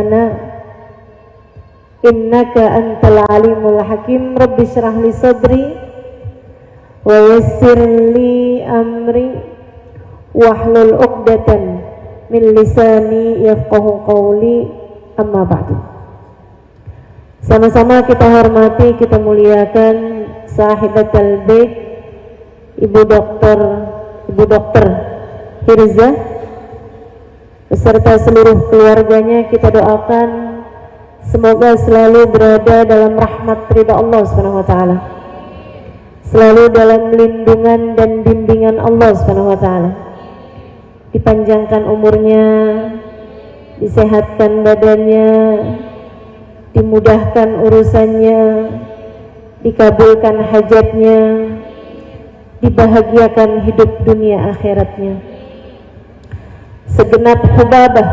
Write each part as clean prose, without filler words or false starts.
lana innaka antal alimul hakim. Rabbi shrah li sadri wa yassir li amri wahlul 'uqdatan min lisani yafqahu qawli. Amma ba'du. Sama-sama kita hormati, kita muliakan sahibatul bait Ibu Dokter Hirzah beserta seluruh keluarganya. Kita doakan semoga selalu berada dalam rahmat ridha Allah Subhanahu wa taala, selalu dalam lindungan dan bimbingan Allah Subhanahu wa taala. Dipanjangkan umurnya, disehatkan badannya, dimudahkan urusannya, dikabulkan hajatnya, dibahagiakan hidup dunia akhiratnya. Segenap Hubabah,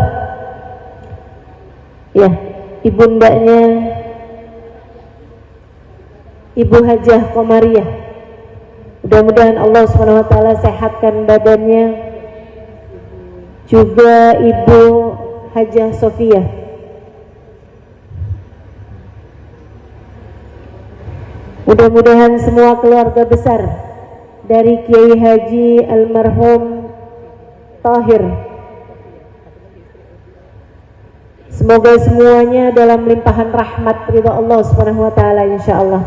ya, ibundanya Ibu Hajah Komariah, mudah-mudahan Allah SWT sehatkan badannya. Juga Ibu Hajah Sofia, mudah-mudahan semua keluarga besar dari Kiai Haji Almarhum Tahir, semoga semuanya dalam limpahan rahmat ridha Allah Subhanahu wa taala insyaallah.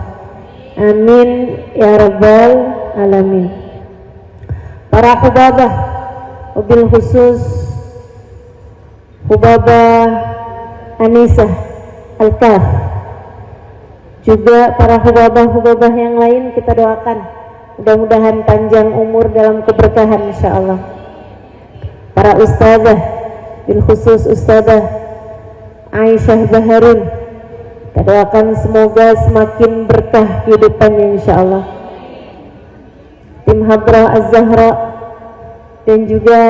Amin ya rabbal alamin. Para hubabah, wabil khusus Hubabah Anisah Al-Kaf, juga para hubabah-hubabah yang lain kita doakan mudah-mudahan panjang umur dalam keberkahan insyaallah. Para ustazah, bil khusus Ustazah Aisyah Baharun, kita doakan semoga semakin berkah kehidupannya insyaallah. Tim Hadrah Az-Zahra dan juga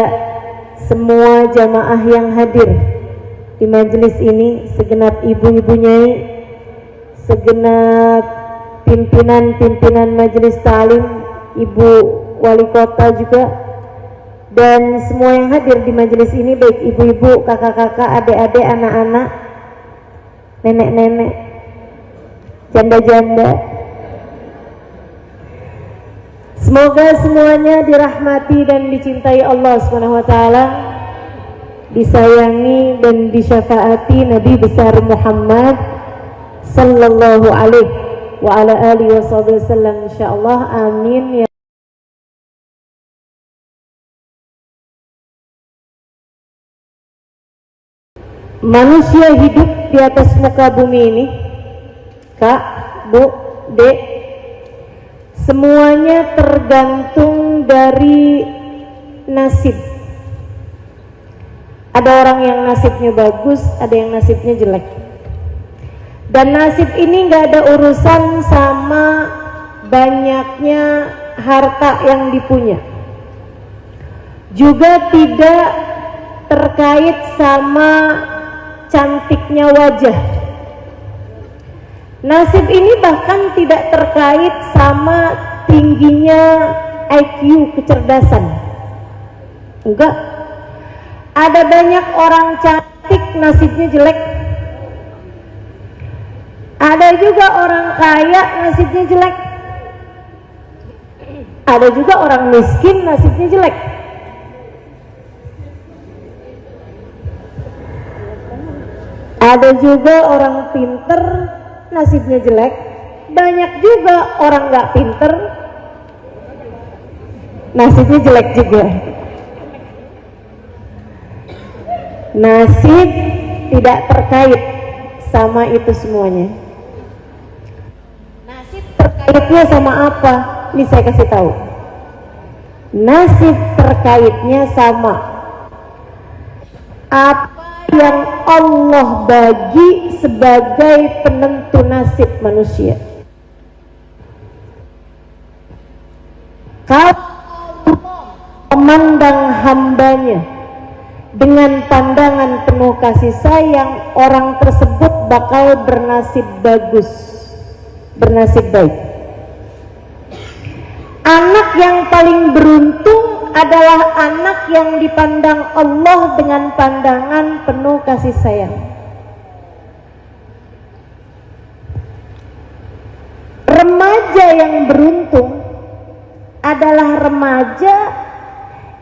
semua jamaah yang hadir di majelis ini, segenap ibu-ibu nyai, segenap pimpinan majelis ta'lim, ibu wali kota juga, dan semua yang hadir di majelis ini, baik ibu-ibu, kakak-kakak, adik-adik, anak-anak, nenek-nenek, janda-janda. Semoga semuanya dirahmati dan dicintai Allah Subhanahu wa taala, disayangi dan disyafaati Nabi besar Muhammad sallallahu alaihi wa ala alihi wasallam insyaallah. Amin ya. Manusia hidup di atas muka bumi ini, Kak, Bu, Dek, semuanya tergantung dari nasib. Ada orang yang nasibnya bagus, ada yang nasibnya jelek. Dan nasib ini gak ada urusan sama banyaknya harta yang dipunya, juga tidak terkait sama cantiknya wajah. Nasib ini bahkan tidak terkait sama tingginya IQ, kecerdasan. Enggak. Ada banyak orang cantik nasibnya jelek. Ada juga orang kaya nasibnya jelek. Ada juga orang miskin nasibnya jelek. Ada juga orang pinter nasibnya jelek. Banyak juga orang nggak pinter nasibnya jelek juga. Nasib tidak terkait sama itu semuanya. Nasib terkaitnya sama apa? Ini saya kasih tahu. Nasib terkaitnya sama apa yang Allah bagi sebagai penentu nasib manusia. Kalau Allah memandang hambanya dengan pandangan penuh kasih sayang, orang tersebut bakal bernasib bagus, bernasib baik. Anak yang paling beruntung adalah anak yang dipandang Allah dengan pandangan penuh kasih sayang. Remaja yang beruntung adalah remaja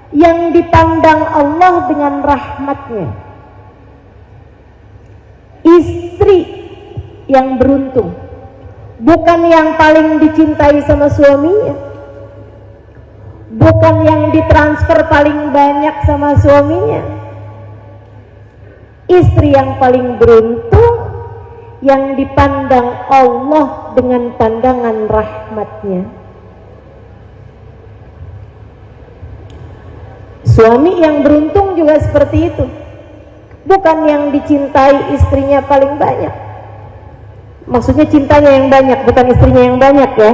yang dipandang Allah dengan rahmatnya. Istri yang beruntung, bukan yang paling dicintai sama suaminya, bukan yang ditransfer paling banyak sama suaminya. Istri yang paling beruntung yang dipandang Allah dengan pandangan rahmatnya. Suami yang beruntung juga seperti itu, bukan yang dicintai istrinya paling banyak. Maksudnya cintanya yang banyak, bukan istrinya yang banyak ya.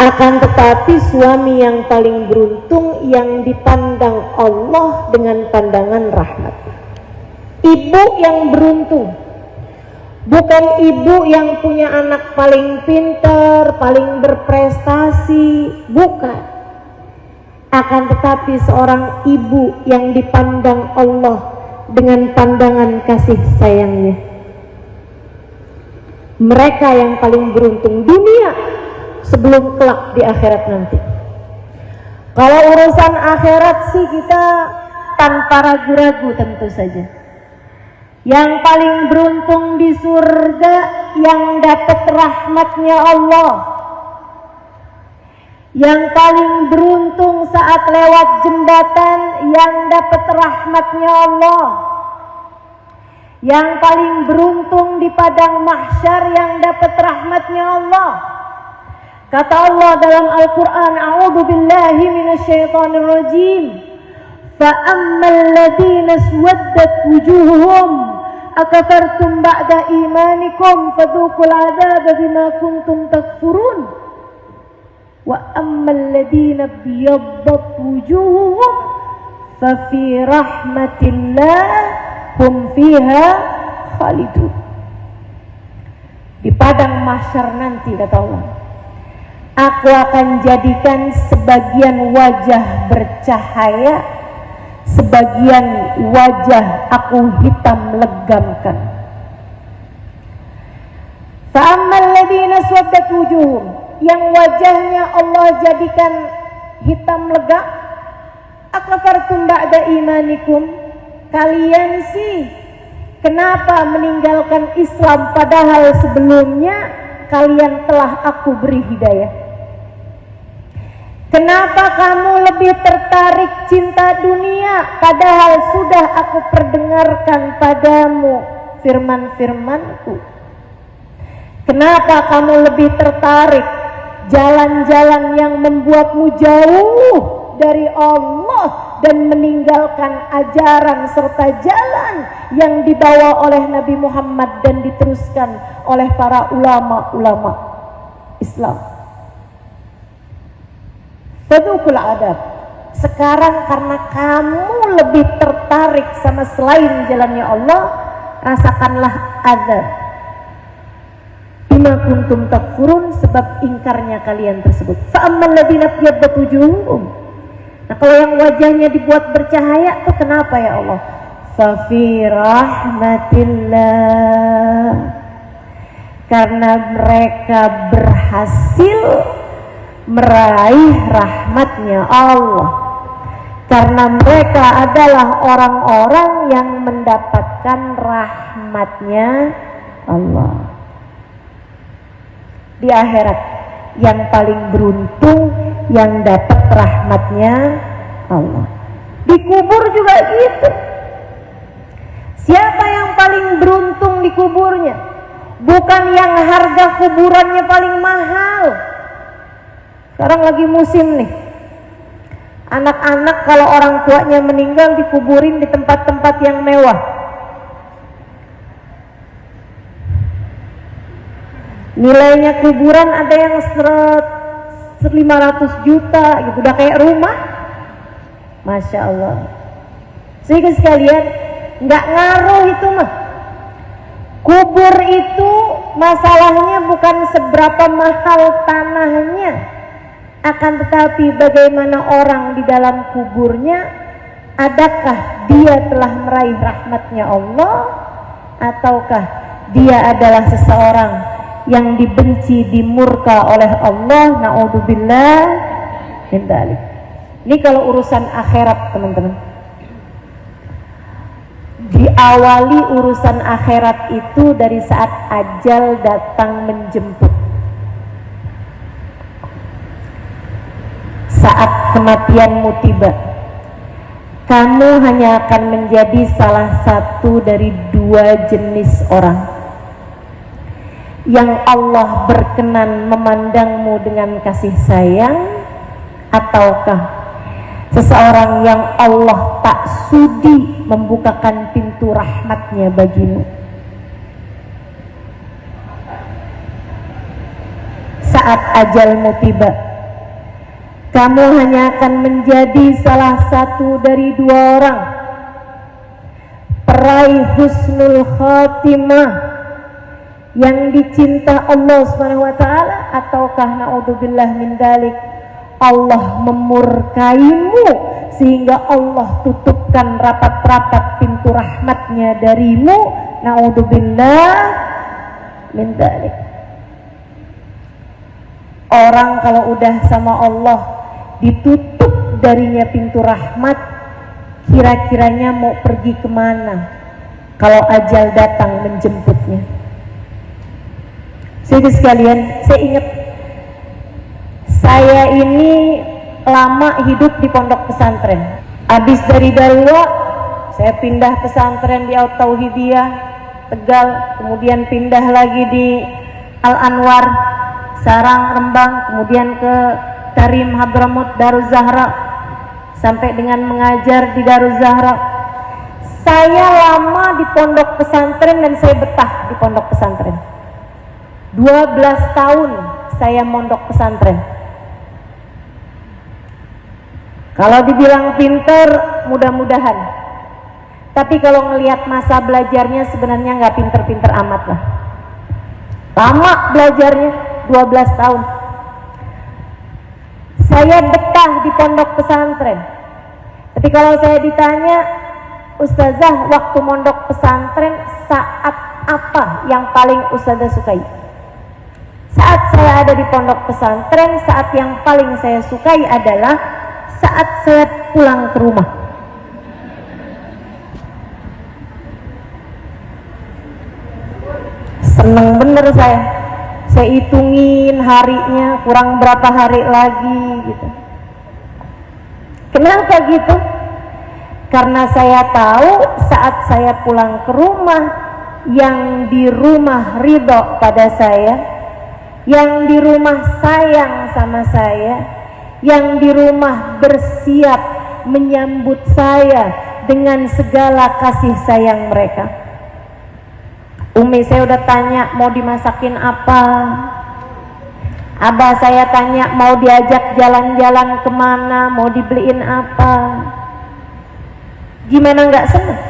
Akan tetapi suami yang paling beruntung yang dipandang Allah dengan pandangan rahmat. Ibu yang beruntung, bukan ibu yang punya anak paling pintar, paling berprestasi, bukan. Akan tetapi seorang ibu yang dipandang Allah dengan pandangan kasih sayangnya. Mereka yang paling beruntung dunia sebelum kelak di akhirat nanti. Kalau urusan akhirat sih kita tanpa ragu-ragu tentu saja. Yang paling beruntung di surga yang dapat rahmatnya Allah. Yang paling beruntung saat lewat jembatan yang dapat rahmatnya Allah. Yang paling beruntung di padang mahsyar yang dapat rahmatnya Allah. Kata Allah dalam Al-Quran, A'udhu billahi minasyaitanir rajim. Fa'ammal ladhina swaddat wujuhuhum akafartum ba'da imanikum fadhuqul adaba bima kuntum takfurun. Wa ammal ladhina biyaddat wujuhuhum fa fi rahmatillah hum fiha khalidun. Di padang mahsyar nanti kata Allah, aku akan jadikan sebagian wajah bercahaya, sebagian wajah aku hitam legamkan. Fa'ammal ladhina swaddat wujuhum, yang wajahnya Allah jadikan hitam legam, akafartum ba'da imanikum, kalian sih kenapa meninggalkan Islam padahal sebelumnya kalian telah aku beri hidayah? Kenapa kamu lebih tertarik cinta dunia padahal sudah aku perdengarkan padamu firman-firmanku? Kenapa kamu lebih tertarik jalan-jalan yang membuatmu jauh dari Allah dan meninggalkan ajaran serta jalan yang dibawa oleh Nabi Muhammad dan diteruskan oleh para ulama-ulama Islam? Fadhuqul adab. Sekarang karena kamu lebih tertarik sama selain jalannya Allah, rasakanlah azab. Bima kuntum takfurun, sebab ingkarnya kalian tersebut. Fa'ammal ladhina biyaddat wujuhum. Nah, kalau yang wajahnya dibuat bercahaya itu kenapa ya Allah? Fa fi rahmatillah. Karena mereka berhasil meraih rahmatnya Allah, karena mereka adalah orang-orang yang mendapatkan rahmatnya Allah. Di akhirat yang paling beruntung yang dapat rahmatnya Allah. Di kubur juga gitu. Siapa yang paling beruntung di kuburnya? Bukan yang harga kuburannya paling mahal. Sekarang lagi musim nih, anak-anak kalau orang tuanya meninggal dikuburin di tempat-tempat yang mewah. Nilainya kuburan ada yang 500 juta gitu, udah kayak rumah. Masya Allah. Sehingga sekalian, nggak ngaruh itu mah. Kubur itu masalahnya bukan seberapa mahal tanahnya, akan tetapi bagaimana orang di dalam kuburnya, adakah dia telah meraih rahmatnya Allah ataukah dia adalah seseorang yang dibenci, dimurka oleh Allah. Na'udzubillah min dzalik. Ini kalau urusan akhirat, teman-teman. Diawali urusan akhirat itu dari saat ajal datang menjemput. Saat kematianmu tiba, kamu hanya akan menjadi salah satu dari dua jenis orang yang Allah berkenan memandangmu dengan kasih sayang, ataukah seseorang yang Allah tak sudi membukakan pintu rahmatnya bagimu. Saat ajalmu tiba, kamu hanya akan menjadi salah satu dari dua orang, peraih husnul khatimah yang dicinta Allah Subhanahu wa taala, ataukah naudzubillah min dzalik, Allah memurkaimu sehingga Allah tutupkan rapat-rapat pintu rahmatnya darimu. Naudzubillah min dzalik. Orang kalau udah sama Allah ditutup darinya pintu rahmat, kira-kiranya mau pergi kemana kalau ajal datang menjemputnya? Saudara sekalian, saya ingat saya ini lama hidup di pondok pesantren. Habis dari Darullah, saya pindah pesantren di Al-Tauhidiyah Tegal, kemudian pindah lagi di Al-Anwar Sarang Rembang, kemudian ke Tarim Hadramut Daruz Zahra, sampai dengan mengajar di Daruz Zahra. Saya lama di pondok pesantren dan saya betah di pondok pesantren. 12 tahun saya mondok pesantren. Kalau dibilang pinter, mudah-mudahan. Tapi kalau ngelihat masa belajarnya sebenarnya nggak pinter-pinter amat lah. Lama belajarnya, 12 tahun. Saya betah di pondok pesantren. Tapi kalau saya ditanya, Ustazah, waktu mondok pesantren saat apa yang paling Ustazah sukai? Saat saya ada di pondok pesantren, saat yang paling saya sukai adalah saat saya pulang ke rumah. Seneng bener saya hitungin harinya, kurang berapa hari lagi gitu. Kenapa gitu? Karena saya tahu saat saya pulang ke rumah, yang di rumah ridho pada saya, yang di rumah sayang sama saya, yang di rumah bersiap menyambut saya dengan segala kasih sayang mereka. Umi saya udah tanya mau dimasakin apa, abah saya tanya mau diajak jalan-jalan kemana, mau dibeliin apa. Gimana nggak senang?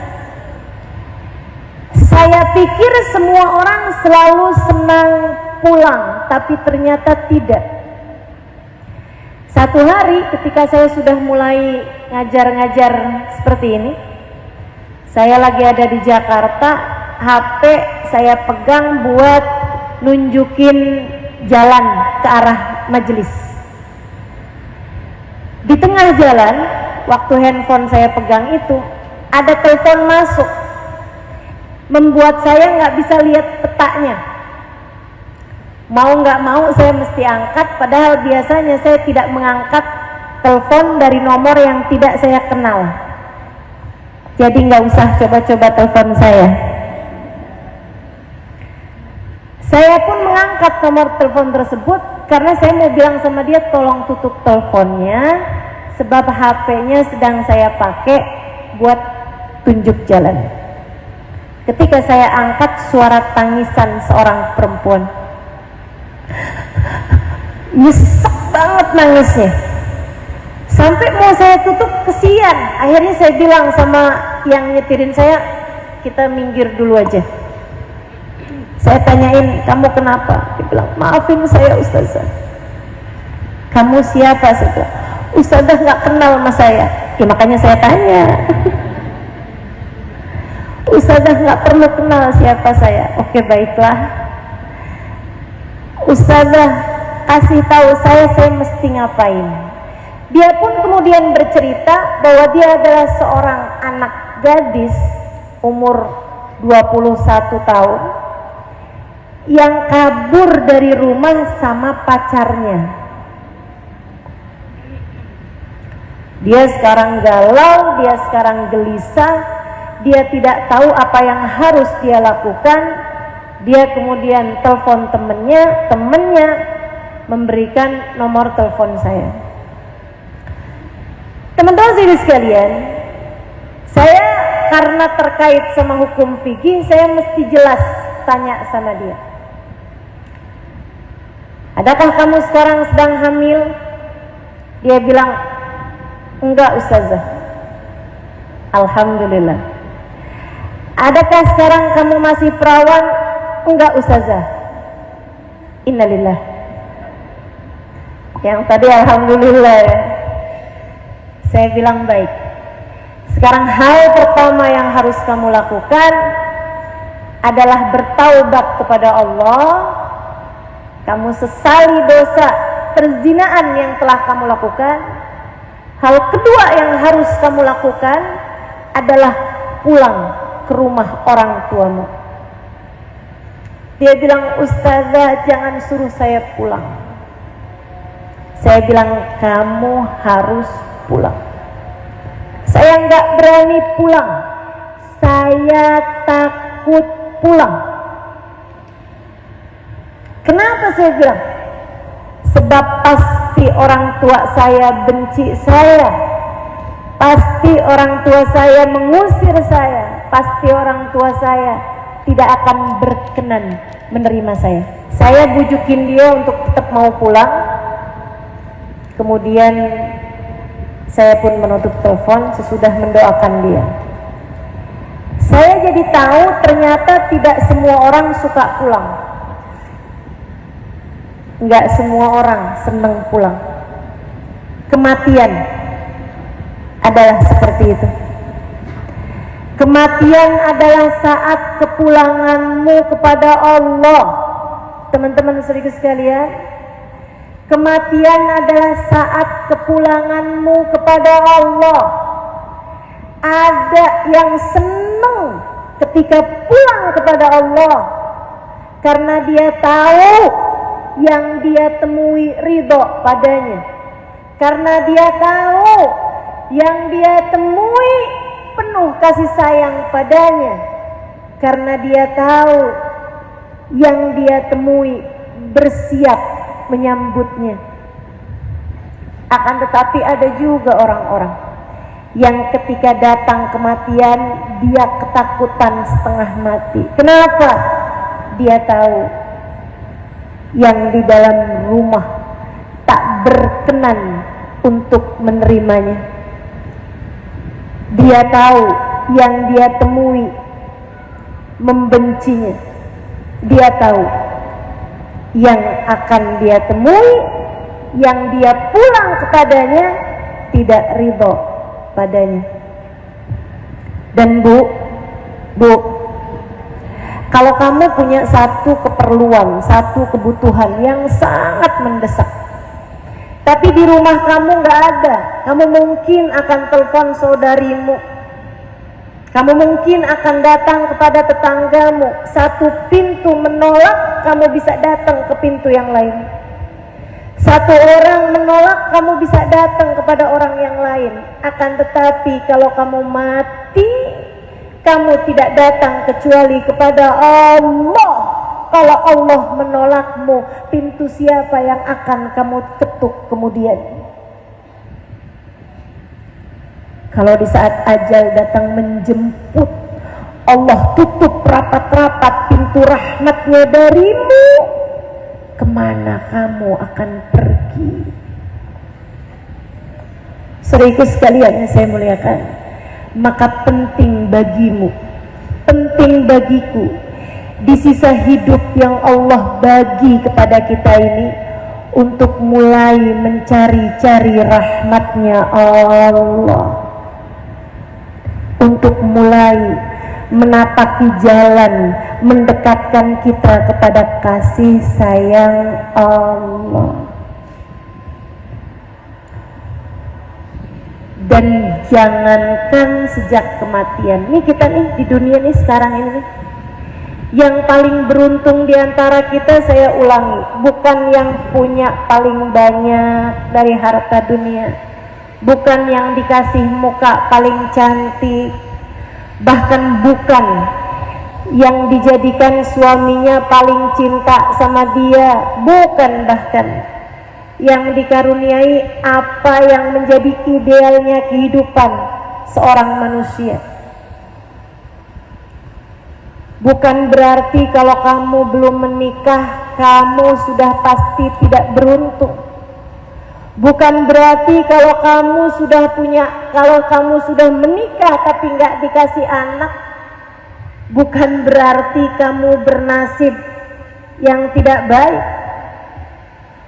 Saya pikir semua orang selalu senang pulang, tapi ternyata tidak. Satu hari ketika saya sudah mulai ngajar-ngajar seperti ini, saya lagi ada di Jakarta, HP saya pegang buat nunjukin jalan ke arah majelis. Di tengah jalan, waktu handphone saya pegang itu, ada telepon masuk, membuat saya nggak bisa lihat petanya. Mau nggak mau saya mesti angkat, padahal biasanya saya tidak mengangkat telepon dari nomor yang tidak saya kenal. Jadi nggak usah coba-coba telepon saya. Saya pun mengangkat nomor telepon tersebut karena saya mau bilang sama dia tolong tutup teleponnya, sebab HP-nya sedang saya pakai buat tunjuk jalan. Ketika saya angkat, suara tangisan seorang perempuan. Nyesek banget nangisnya. Sampai mau saya tutup, kesian. Akhirnya saya bilang sama yang nyetirin saya, kita minggir dulu aja. Saya tanyain, kamu kenapa? Dia bilang, maafin saya Ustazah. Kamu siapa? Saya bilang, Ustazah nggak kenal sama saya. Ya makanya saya tanya. Ustazah nggak perlu kenal siapa saya. Oke, baiklah. Ustazah kasih tahu saya mesti ngapain. Dia pun kemudian bercerita bahwa dia adalah seorang anak gadis umur 21 tahun yang kabur dari rumah sama pacarnya. Dia sekarang galau, dia sekarang gelisah, dia tidak tahu apa yang harus dia lakukan. Dia kemudian telepon temennya memberikan nomor telepon saya. Teman-teman sekalian, saya karena terkait sama hukum fikih, saya mesti jelas tanya sama dia. Adakah kamu sekarang sedang hamil? Dia bilang, enggak Ustazah. Alhamdulillah. Adakah sekarang kamu masih perawan? Enggak Ustazah. Innalillah. Yang tadi alhamdulillah ya. Saya bilang baik. Sekarang hal pertama yang harus kamu lakukan adalah bertaubat kepada Allah. Kamu sesali dosa perzinaan yang telah kamu lakukan. Hal kedua yang harus kamu lakukan adalah pulang ke rumah orang tuamu. Dia bilang, Ustazah jangan suruh saya pulang. Saya bilang, kamu harus pulang. Saya nggak berani pulang. Saya takut pulang. Kenapa saya bilang? Sebab pasti orang tua saya benci saya. Pasti orang tua saya mengusir saya. Pasti orang tua saya tidak akan berkenan menerima saya. Saya bujukin dia untuk tetap mau pulang. Kemudian saya pun menutup telepon sesudah mendoakan dia. Saya jadi tahu ternyata tidak semua orang suka pulang. Enggak semua orang senang pulang. Kematian adalah seperti itu. Kematian adalah saat kepulanganmu kepada Allah. Teman-teman saudara sekalian, kematian adalah saat kepulanganmu kepada Allah. Ada yang senang ketika pulang kepada Allah karena dia tahu yang dia temui ridho padanya, karena dia tahu yang dia temui penuh kasih sayang padanya, karena dia tahu yang dia temui bersiap menyambutnya. Akan tetapi ada juga orang-orang yang ketika datang kematian dia ketakutan setengah mati. Kenapa? Dia tahu yang di dalam rumah tak berkenan untuk menerimanya. Dia tahu yang dia temui membencinya. Dia tahu yang akan dia temui, yang dia pulang kepadanya tidak ridho padanya. Dan bu, kalau kamu punya satu keperluan, satu kebutuhan yang sangat mendesak, tapi di rumah kamu nggak ada, kamu mungkin akan telepon saudarimu, kamu mungkin akan datang kepada tetanggamu. Satu pintu menolak, kamu bisa datang ke pintu yang lain. Satu orang menolak, kamu bisa datang kepada orang yang lain. Akan tetapi kalau kamu mati, kamu tidak datang kecuali kepada Allah. Kalau Allah menolakmu, pintu siapa yang akan kamu ketuk kemudian? Kalau di saat ajal datang menjemput, Allah tutup rapat-rapat pintu rahmatnya darimu, kemana kamu akan pergi? Saudaraku sekalian yang saya muliakan, maka penting bagimu, penting bagiku, di sisa hidup yang Allah bagi kepada kita ini, untuk mulai mencari-cari rahmatnya Allah, untuk mulai menapaki jalan mendekatkan kita kepada kasih sayang Allah. Dan jangankan sejak kematian, ini kita nih di dunia nih sekarang ini nih, yang paling beruntung diantara kita, saya ulangi, bukan yang punya paling banyak dari harta dunia, bukan yang dikasih muka paling cantik, bahkan bukan yang dijadikan suaminya paling cinta sama dia, bukan bahkan yang dikaruniai apa yang menjadi idealnya kehidupan seorang manusia. Bukan berarti kalau kamu belum menikah kamu sudah pasti tidak beruntung. Bukan berarti kalau kamu sudah menikah tapi nggak dikasih anak, bukan berarti kamu bernasib yang tidak baik.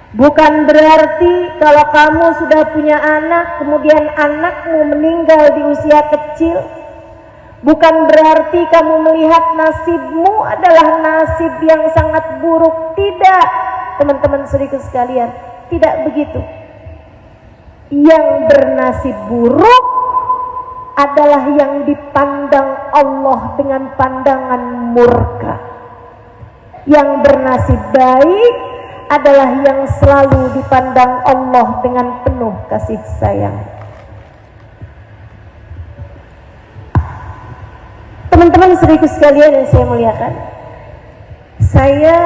Bukan berarti kalau kamu sudah punya anak kemudian anakmu meninggal di usia kecil, bukan berarti kamu melihat nasibmu adalah nasib yang sangat buruk. Tidak, teman-teman saudaraku sekalian, tidak begitu. Yang bernasib buruk adalah yang dipandang Allah dengan pandangan murka. Yang bernasib baik adalah yang selalu dipandang Allah dengan penuh kasih sayang. Teman-teman saudaraku sekalian yang saya muliakan, saya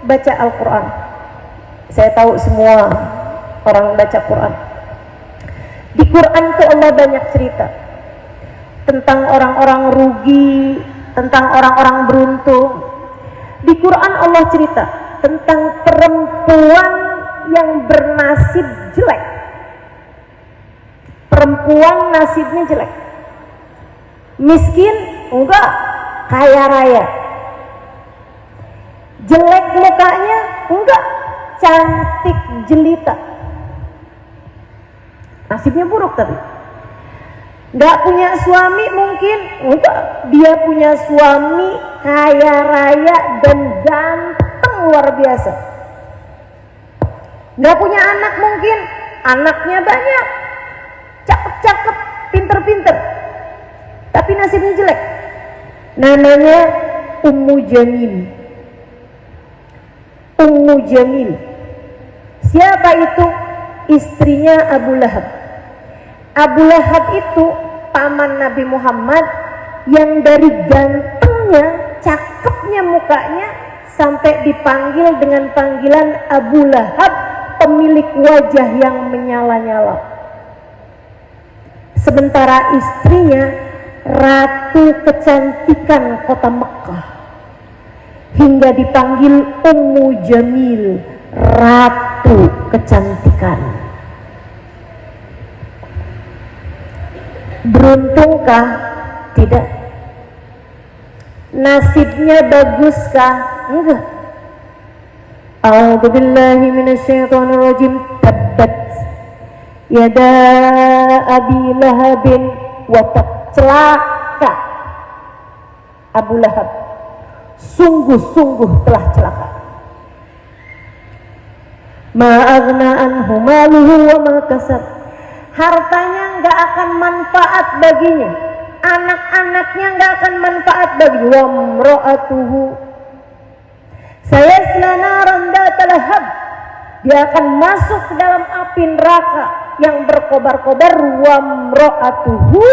baca Al-Quran. Saya tahu semua orang baca Quran. Di Quran itu Allah banyak cerita tentang orang-orang rugi, tentang orang-orang beruntung. Di Quran Allah cerita tentang perempuan yang bernasib jelek. Perempuan nasibnya jelek. Miskin? Enggak. Kaya raya. Jelek mukanya? Enggak. Cantik jelita. Nasibnya buruk tapi. Enggak punya suami mungkin? Enggak. Dia punya suami kaya raya dan ganteng luar biasa. Enggak punya anak mungkin? Anaknya banyak. Cakep-cakep, pinter-pinter. Tapi nasibnya jelek. Namanya Ummu Jamil. Ummu Jamil. Siapa itu? Istrinya Abu Lahab. Abu Lahab itu paman Nabi Muhammad yang dari gantengnya, cakepnya mukanya sampai dipanggil dengan panggilan Abu Lahab, pemilik wajah yang menyala-nyala. Sementara istrinya ratu kecantikan kota Mekah, hingga dipanggil Ummu Jamil, ratu kecantikan. Beruntungkah? Tidak. Nasibnya baguskah? Enggak. A'udzu billahi minasyaitonir rajim. Tabbat yada Abi Lahabin wa tab. Celaka Abu Lahab, sungguh-sungguh telah celaka. Ma aghna anhu maluhu wa ma kasab. Hartanya enggak akan manfaat baginya, anak-anaknya enggak akan manfaat bagi. Wa imra'atuhu sayasla naran data lahab. Dia akan masuk ke dalam api neraka yang berkobar-kobar. Wa imra'atuhu,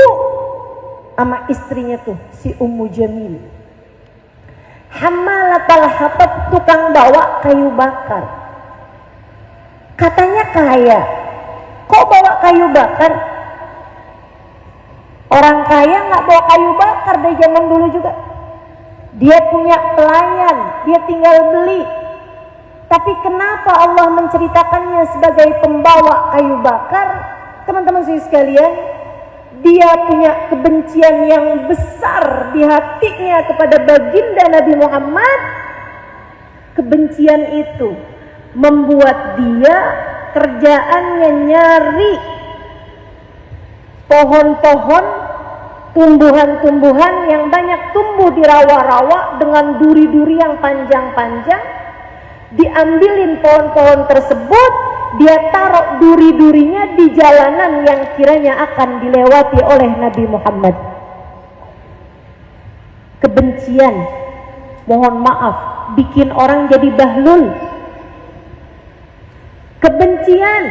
sama istrinya tuh si Ummu Jamil, hammalatal hatab, tukang bawa kayu bakar. Katanya kaya, kok bawa kayu bakar? Orang kaya nggak bawa kayu bakar dari zaman dulu juga. Dia punya pelayan, dia tinggal beli. Tapi kenapa Allah menceritakannya sebagai pembawa kayu bakar? Teman-teman sekalian, dia punya kebencian yang besar di hatinya kepada baginda Nabi Muhammad. Kebencian itu membuat dia kerjaannya nyari pohon-pohon tumbuhan-tumbuhan yang banyak tumbuh di rawa-rawa dengan duri-duri yang panjang-panjang. Diambilin pohon-pohon tersebut, dia taruh duri-durinya di jalanan yang kiranya akan dilewati oleh Nabi Muhammad. Kebencian, mohon maaf, bikin orang jadi bahlul. Kebencian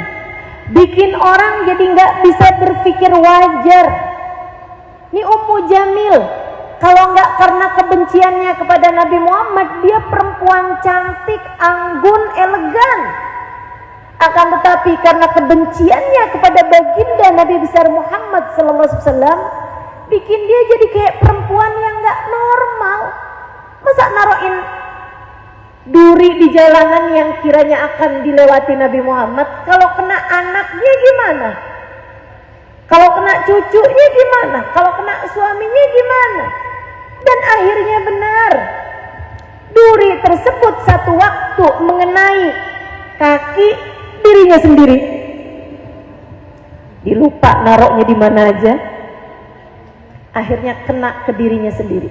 bikin orang jadi nggak bisa berpikir wajar. Ini Ummu Jamil, kalau nggak karena kebenciannya kepada Nabi Muhammad, dia perempuan cantik, anggun, elegan. Akan tetapi karena kebenciannya kepada baginda Nabi besar Muhammad SAW, bikin dia jadi kayak perempuan yang nggak normal. Masa naruhin duri di jalanan yang kiranya akan dilewati Nabi Muhammad? Kalau kena anaknya gimana? Kalau kena cucunya gimana? Kalau kena suaminya gimana? Dan akhirnya benar, duri tersebut satu waktu mengenai kaki dirinya sendiri. Dilupa naruhnya di mana aja, akhirnya kena ke dirinya sendiri.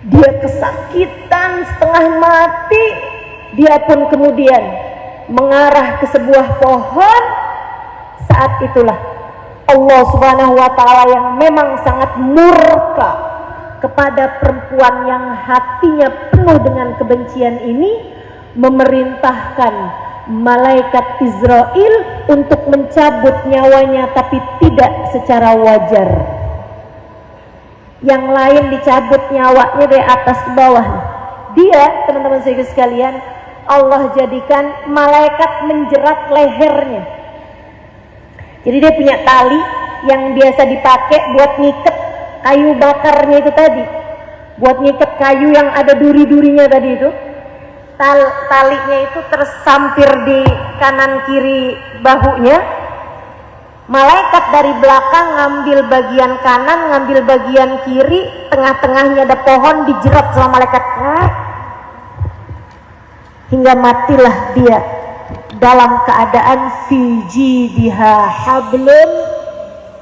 Dia kesakitan setengah mati. Dia pun kemudian mengarah ke sebuah pohon. Saat itulah Allah Subhanahu wa ta'ala yang memang sangat murka kepada perempuan yang hatinya penuh dengan kebencian ini, memerintahkan malaikat Israel untuk mencabut nyawanya, tapi tidak secara wajar. Yang lain dicabut nyawanya dari atas ke bawah. Dia, teman-teman sekalian, Allah jadikan malaikat menjerat lehernya. Jadi dia punya tali yang biasa dipakai buat ngiket kayu bakarnya itu tadi, buat ngiket kayu yang ada duri-durinya tadi itu. Talinya itu tersampir di kanan kiri bahunya. Malaikat dari belakang ngambil bagian kanan, ngambil bagian kiri, tengah-tengahnya ada pohon, dijerat sama malaikat hingga matilah dia dalam keadaan fi jidha hablum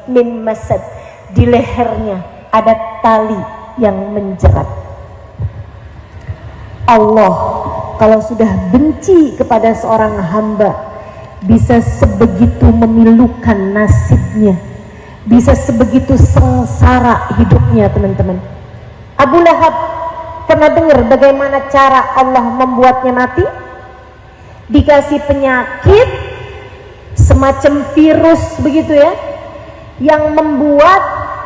min masad. Di lehernya ada tali yang menjerat. Allah kalau sudah benci kepada seorang hamba, bisa sebegitu memilukan nasibnya, bisa sebegitu sengsara hidupnya, teman-teman. Abu Lahab, pernah dengar bagaimana cara Allah membuatnya mati? Dikasih penyakit semacam virus begitu ya, yang membuat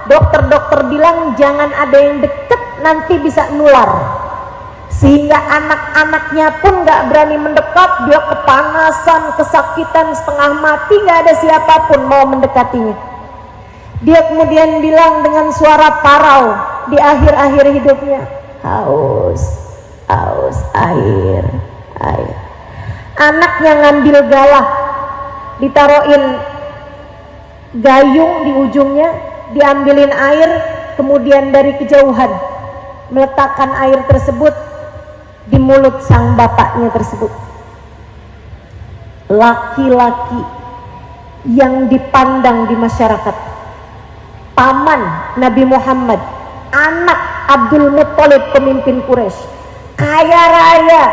dokter-dokter bilang jangan ada yang deket, nanti bisa nular. Sehingga anak-anaknya pun gak berani mendekat. Dia kepanasan, kesakitan, setengah mati, gak ada siapapun mau mendekatinya. Dia kemudian bilang dengan suara parau di akhir-akhir hidupnya, haus, haus, air, air. Anaknya ngambil galah, ditaruhin gayung di ujungnya, diambilin air, kemudian dari kejauhan meletakkan air tersebut di mulut sang bapaknya tersebut. Laki-laki yang dipandang di masyarakat, paman Nabi Muhammad, anak Abdul Muttalib, pemimpin Quraisy, kaya raya,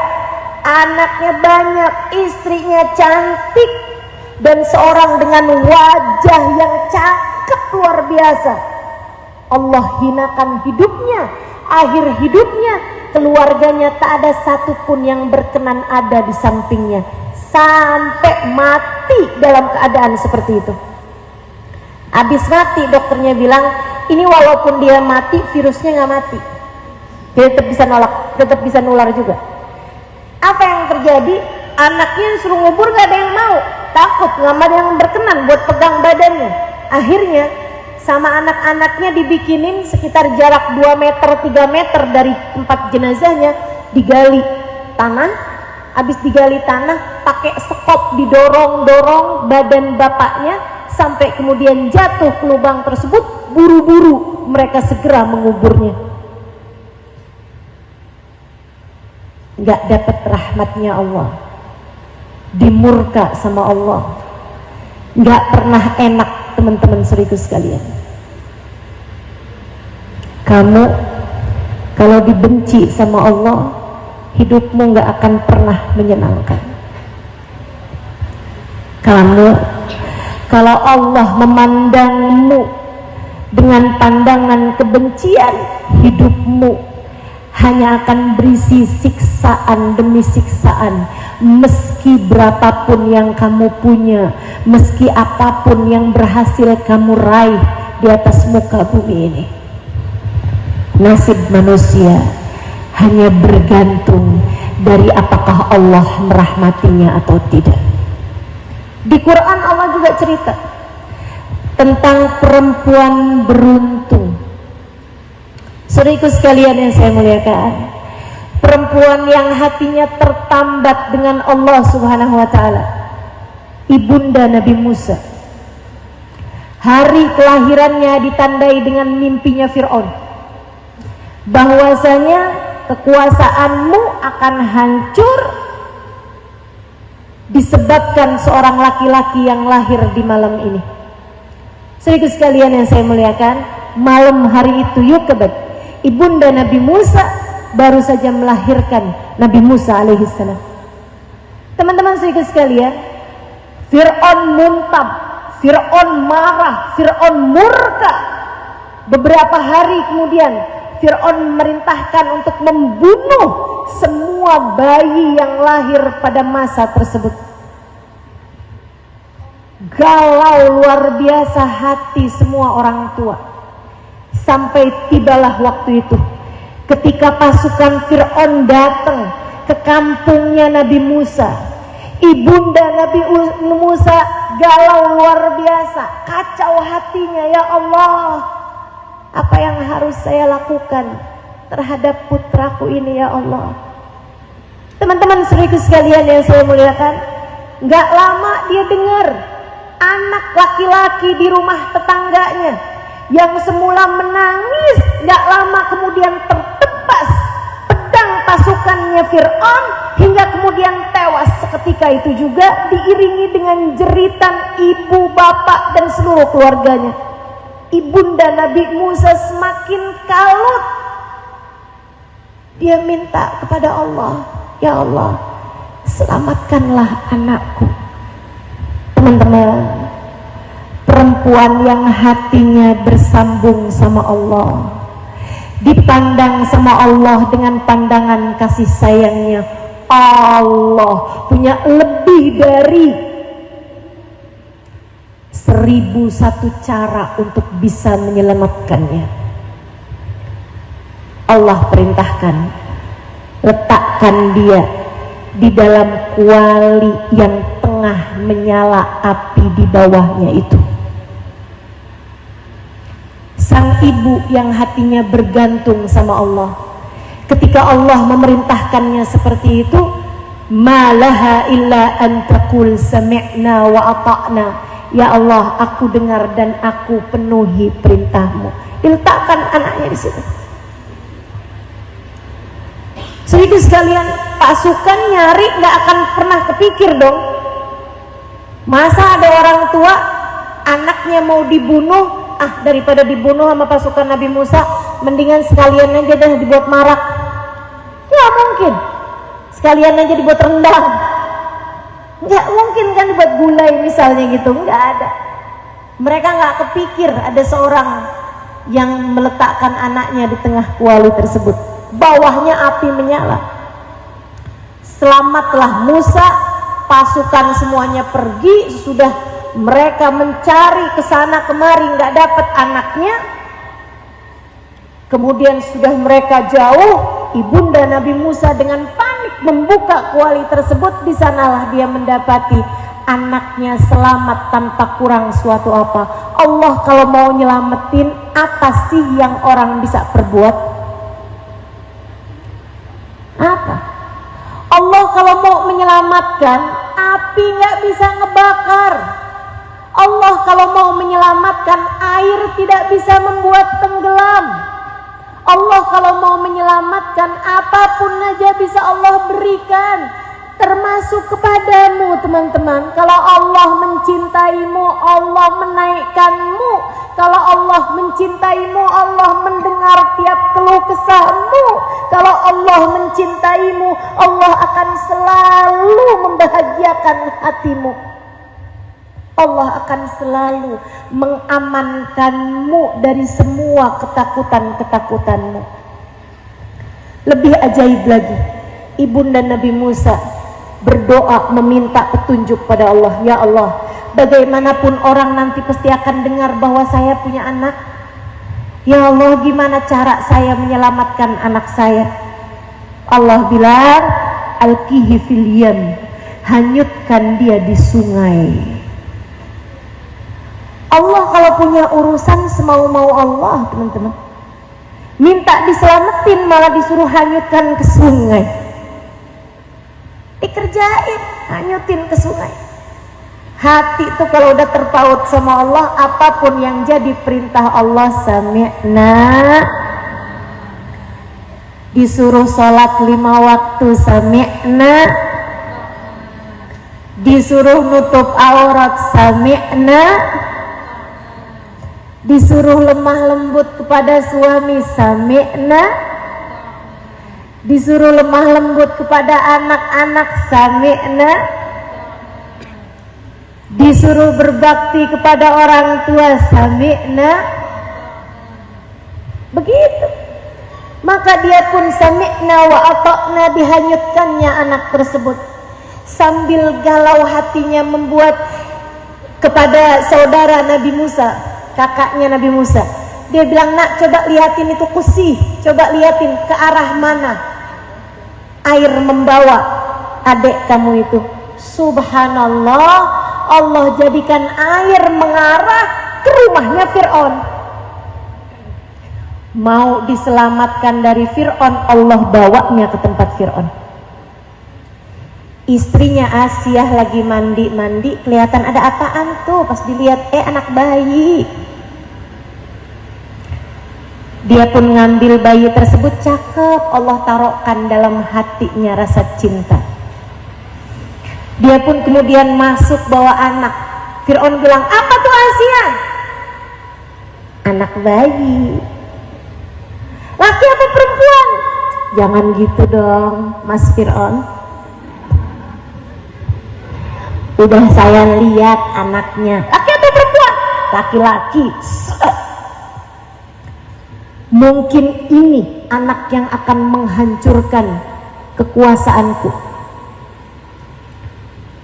anaknya banyak, istrinya cantik, dan seorang dengan wajah yang cakep luar biasa. Allah hinakan hidupnya, akhir hidupnya keluarganya tak ada satupun yang berkenan ada di sampingnya, sampai mati dalam keadaan seperti itu. Habis mati dokternya bilang, ini walaupun dia mati, virusnya nggak mati, dia tetap bisa nolak, tetap bisa nular juga. Apa yang terjadi? Anaknya yang suruh ngubur nggak ada yang mau, takut, nggak ada yang berkenan buat pegang badannya. Akhirnya sama anak-anaknya dibikinin sekitar jarak 2 meter 3 meter dari tempat jenazahnya, digali tanah. Habis digali tanah, pakai sekop didorong-dorong badan bapaknya sampai kemudian jatuh ke lubang tersebut. Buru-buru mereka segera menguburnya. Nggak dapat rahmatnya Allah, dimurka sama Allah. Nggak pernah enak, teman-teman seriku sekalian. Kamu kalau dibenci sama Allah, hidupmu gak akan pernah menyenangkan. Kamu kalau Allah memandangmu dengan pandangan kebencian, hidupmu hanya akan berisi siksaan demi siksaan. Meski berapapun yang kamu punya, meski apapun yang berhasil kamu raih di atas muka bumi ini, nasib manusia hanya bergantung dari apakah Allah merahmatinya atau tidak. Di Quran Allah juga cerita tentang perempuan beruntung. Saudaraku sekalian yang saya muliakan, perempuan yang hatinya tertambat dengan Allah Subhanahu wa taala, ibunda Nabi Musa. Hari kelahirannya ditandai dengan mimpinya Fir'aun, bahwasanya kekuasaanmu akan hancur disebabkan seorang laki-laki yang lahir di malam ini. Saudaraku sekalian yang saya muliakan, malam hari itu Yukabad, ibunda Nabi Musa, baru saja melahirkan Nabi Musa alaihissalam. Teman-teman saudaraku sekalian, Fir'aun muntab, Fir'aun marah, Fir'aun murka. Beberapa hari kemudian Fir'aun memerintahkan untuk membunuh semua bayi yang lahir pada masa tersebut. Galau luar biasa hati semua orang tua. Sampai tibalah waktu itu ketika pasukan Fir'aun datang ke kampungnya Nabi Musa. Ibunda Nabi Musa galau luar biasa, kacau hatinya. Ya Allah, apa yang harus saya lakukan terhadap putraku ini ya Allah? Teman-teman saudaraku sekalian yang saya muliakan, gak lama dia dengar anak laki-laki di rumah tetangganya yang semula menangis, gak lama kemudian tertebas pedang pasukannya Fir'aun hingga kemudian tewas seketika itu juga, diiringi dengan jeritan ibu, bapak dan seluruh keluarganya. Ibunda Nabi Musa semakin kalut. Dia minta kepada Allah, ya Allah, selamatkanlah anakku. Teman-teman, perempuan yang hatinya bersambung sama Allah, dipandang sama Allah dengan pandangan kasih sayangnya, Allah punya lebih dari 1001 cara untuk bisa menyelamatkannya. Allah perintahkan, letakkan dia di dalam kuali yang tengah menyala api di bawahnya itu. Sang ibu yang hatinya bergantung sama Allah, ketika Allah memerintahkannya seperti itu, malaha illa an taqul sami'na wa ata'na. Ya Allah, aku dengar dan aku penuhi perintahmu. Diletakkan anaknya di situ. Saudaraku sekalian, pasukan nyari nggak akan pernah kepikir dong. Masa ada orang tua anaknya mau dibunuh, daripada dibunuh sama pasukan Nabi Musa, mendingan sekalian aja dah dibuat marak. Nggak mungkin. Sekalian aja dibuat rendang. Nggak mungkin kan dibuat gulai misalnya gitu, nggak ada. Mereka nggak kepikir ada seorang yang meletakkan anaknya di tengah kuali tersebut. Bawahnya api menyala. Selamatlah Musa, pasukan semuanya pergi. Sudah mereka mencari kesana kemari, nggak dapat anaknya. Kemudian sudah mereka jauh, ibunda Nabi Musa dengan panik membuka kuali tersebut. Di sanalah dia mendapati anaknya selamat tanpa kurang suatu apa. Allah kalau mau nyelamatin, apa sih yang orang bisa perbuat? Apa? Allah kalau mau menyelamatkan, api nggak bisa ngebakar. Allah kalau mau menyelamatkan, air tidak bisa membuat tenggelam. Allah kalau mau menyelamatkan, apapun aja bisa Allah berikan, termasuk kepadamu teman-teman. Kalau Allah mencintaimu, Allah menaikkanmu. Kalau Allah mencintaimu, Allah mendengar keluh kesahmu. Kalau Allah mencintaimu, Allah akan selalu membahagiakan hatimu. Allah akan selalu mengamankanmu dari semua ketakutan-ketakutanmu. Lebih ajaib lagi, ibunda Nabi Musa berdoa meminta petunjuk pada Allah. Ya Allah, bagaimanapun orang nanti pasti akan dengar bahwa saya punya anak. Ya Allah, gimana cara saya menyelamatkan anak saya? Allah bilang, alqihi fil yam, hanyutkan dia di sungai. Allah kalau punya urusan semau-mau Allah, teman-teman. Minta diselamatin malah disuruh hanyutkan ke sungai. Dikerjain, hanyutin ke sungai. Hati itu kalau udah terpaut sama Allah, apapun yang jadi perintah Allah, sami'na. Disuruh sholat 5 waktu, sami'na. Disuruh nutup aurat, sami'na. Disuruh lemah lembut kepada suami, sami'na. Disuruh lemah lembut kepada anak-anak, sami'na. Disuruh berbakti kepada orang tua, sami'na. Begitu. Maka dia pun sami'na wa ata'na, dihanyutkannya anak tersebut. Sambil galau hatinya membuat kepada saudara Nabi Musa, kakaknya Nabi Musa, dia bilang, nak, coba liatin itu kursi, coba liatin ke arah mana air membawa adik kamu itu. Subhanallah, Allah jadikan air mengarah ke rumahnya Fir'aun. Mau diselamatkan dari Fir'aun, Allah bawanya ke tempat Fir'aun. Istrinya Asiyah lagi mandi, kelihatan ada apaan tuh, pas dilihat, anak bayi. Dia pun ngambil bayi tersebut, cakep, Allah taruhkan dalam hatinya rasa cinta. Dia pun kemudian masuk bawa anak. Fir'aun bilang, apa tuh Asiyah? Anak bayi. Laki apa perempuan? Jangan gitu dong, Mas Fir'aun. Udah saya lihat anaknya. Laki atau perempuan? Laki-laki. Mungkin ini anak yang akan menghancurkan kekuasaanku.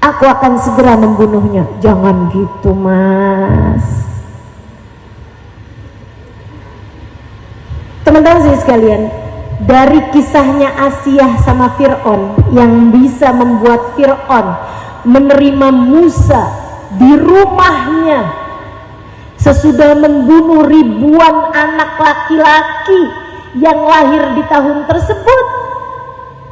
Aku akan segera membunuhnya. Jangan gitu, Mas. Teman-teman sekalian, dari kisahnya Asiyah sama Fir'aun yang bisa membuat Fir'aun menerima Musa di rumahnya sesudah membunuh ribuan anak laki-laki yang lahir di tahun tersebut,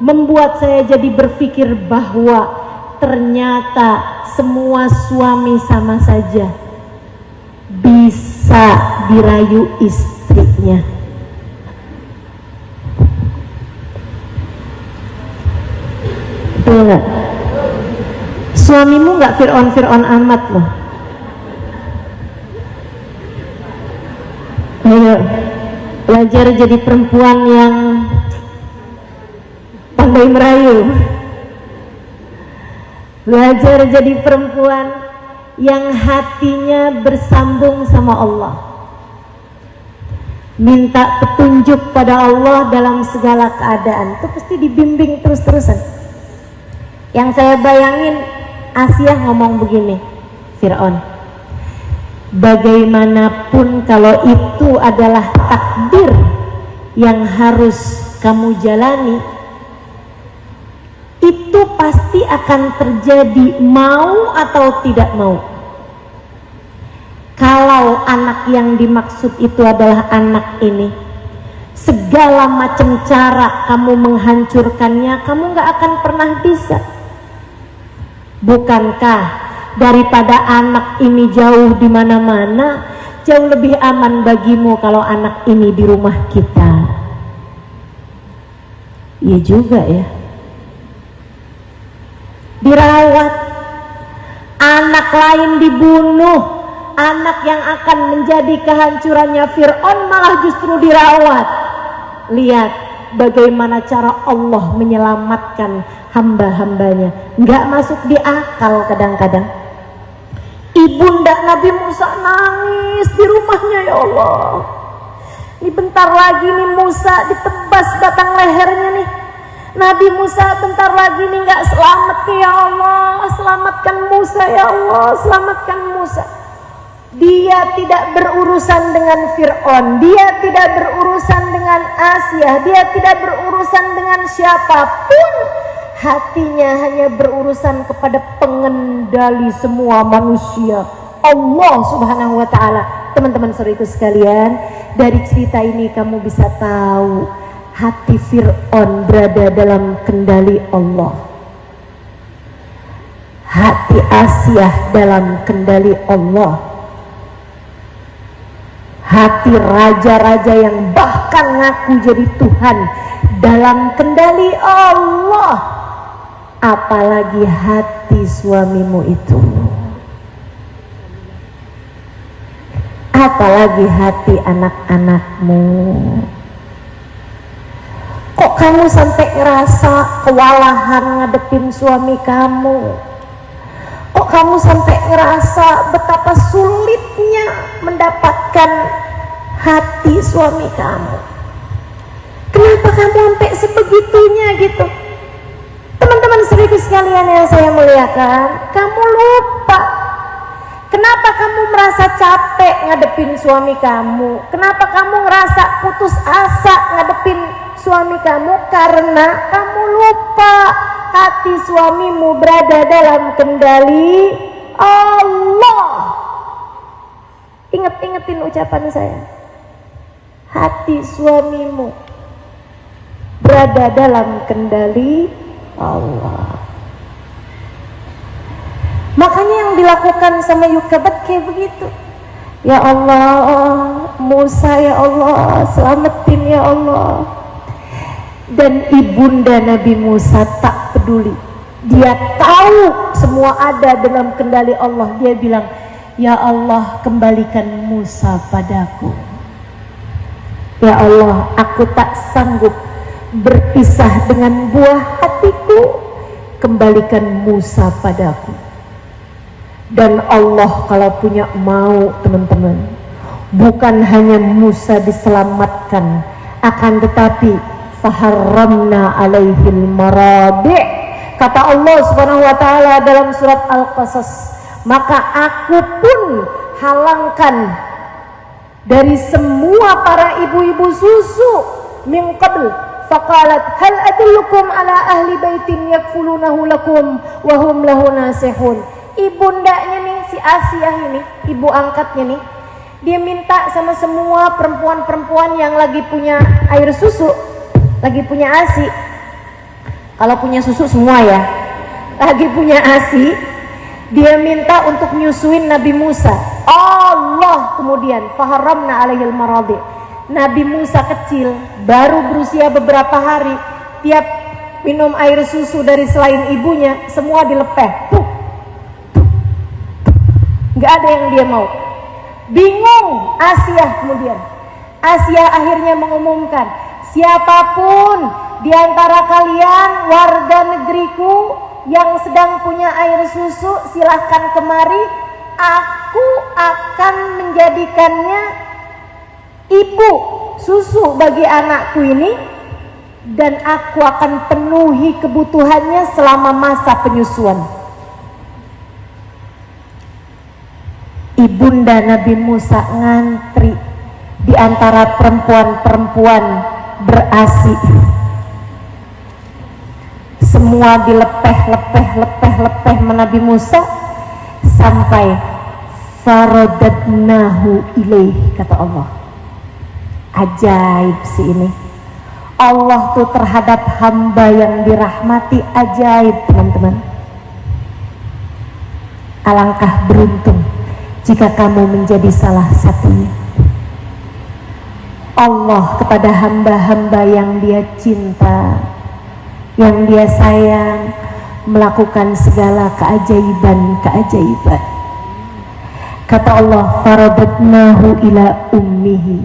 membuat saya jadi berpikir bahwa ternyata semua suami sama saja bisa dirayu istrinya. Betul nggak? Suamimu nggak Fir'aun amat loh. Ayo, belajar jadi perempuan yang pandai merayu. Belajar jadi perempuan yang hatinya bersambung sama Allah. Minta petunjuk pada Allah dalam segala keadaan. Itu pasti dibimbing terus-terusan. Yang saya bayangin, Asiyah ngomong begini, Fir'aun, bagaimanapun kalau itu adalah takdir yang harus kamu jalani, itu pasti akan terjadi, mau atau tidak mau. Kalau anak yang dimaksud itu adalah anak ini, segala macam cara kamu menghancurkannya, kamu gak akan pernah bisa. Bukankah daripada anak ini jauh di mana-mana, jauh lebih aman bagimu kalau anak ini di rumah kita? Iya juga ya. Dirawat, anak lain dibunuh, anak yang akan menjadi kehancurannya Fir'aun malah justru dirawat. lihat bagaimana cara Allah menyelamatkan hamba-hambanya. Nggak masuk di akal kadang-kadang. Ibunda Nabi Musa nangis di rumahnya, ya Allah. Ini bentar lagi nih Musa ditebas batang lehernya nih. Nabi Musa bentar lagi nih nggak selamat nih, ya Allah. Selamatkan Musa, ya Allah. Selamatkan Musa. Dia tidak berurusan dengan Fir'aun, dia tidak berurusan dengan Asia, dia tidak berurusan dengan siapapun. Hatinya hanya berurusan kepada pengendali semua manusia, Allah Subhanahu wa ta'ala. Teman-teman saudaraku sekalian, dari cerita ini kamu bisa tahu hati Fir'aun berada dalam kendali Allah, hati Asia dalam kendali Allah, hati raja-raja yang bahkan ngaku jadi Tuhan dalam kendali Allah. Apalagi hati suamimu itu, apalagi hati anak-anakmu. Kok kamu sampai ngerasa kewalahan ngadepin suami kamu? Kok kamu sampai ngerasa betapa sulitnya mendapatkan hati suami kamu? Kenapa kamu sampai sebegitunya gitu? Teman-teman saudaraku sekalian yang saya muliakan, kamu lupa. Kenapa kamu merasa capek ngadepin suami kamu? Kenapa kamu ngerasa putus asa ngadepin suami kamu? Karena kamu lupa hati suamimu berada dalam kendali Allah. Ingat-ingetin ucapan saya. Hati suamimu berada dalam kendali Allah. Makanya yang dilakukan sama Yukabat kayak begitu. Ya Allah, Musa ya Allah, selamatin ya Allah. Dan ibunda Nabi Musa tak peduli. Dia tahu semua ada dalam kendali Allah. Dia bilang, ya Allah, kembalikan Musa padaku. Ya Allah, aku tak sanggup berpisah dengan buah hatiku, kembalikan Musa padaku. Dan Allah kalau punya mau, teman-teman, bukan hanya Musa diselamatkan, akan tetapi faharramna alaihil maradi'. Kata Allah Subhanahu wa ta'ala dalam surat Al-Qasas, maka aku pun halangkan dari semua para ibu-ibu susu min qabl. Faqalat hal adullukum ala ahli baitin yakfulunahu lakum wa hum lahu nasihun. Ibundanya nih, si Asia ini, ibu angkatnya nih, dia minta sama semua perempuan-perempuan yang lagi punya air susu, lagi punya ASI. Kalau punya susu semua ya, lagi punya ASI, dia minta untuk nyusuin Nabi Musa. Allah kemudian faharramna alaihil maradi'. Nabi Musa kecil, baru berusia beberapa hari, tiap minum air susu dari selain ibunya, semua dilepeh. Nggak ada yang dia mau. Bingung Asia kemudian. Asia akhirnya mengumumkan, siapapun di antara kalian warga negeriku yang sedang punya air susu, silahkan kemari. Aku akan menjadikannya ibu susu bagi anakku ini, dan aku akan penuhi kebutuhannya selama masa penyusuan. Ibunda Nabi Musa ngantri di antara perempuan-perempuan berasi. Semua dilepeh Nabi Musa sampai faradadnahu ilaih, kata Allah. Ajaib sih ini. Allah tuh terhadap hamba yang dirahmati ajaib, teman-teman. Alangkah beruntung jika kamu menjadi salah satunya. Allah kepada hamba-hamba yang dia cinta, yang dia sayang, melakukan segala keajaiban-keajaiban. Kata Allah, faradadnahu ila ummihi.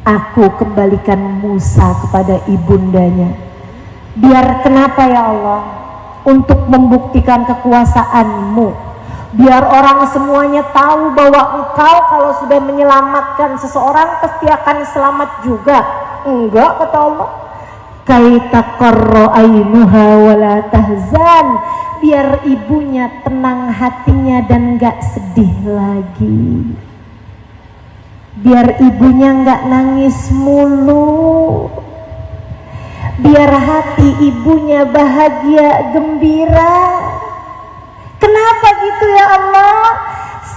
aku kembalikan Musa kepada ibundanya. Biar kenapa ya Allah? Untuk membuktikan kekuasaanmu. Biar orang semuanya tahu bahwa engkau kalau sudah menyelamatkan seseorang pasti akan selamat juga. Enggak, kata Allah. Kaitaqarra ainuha wala tahzan, biar ibunya tenang hatinya dan gak sedih lagi. Biar ibunya gak nangis mulu. Biar hati ibunya bahagia, gembira. Kenapa gitu ya Allah?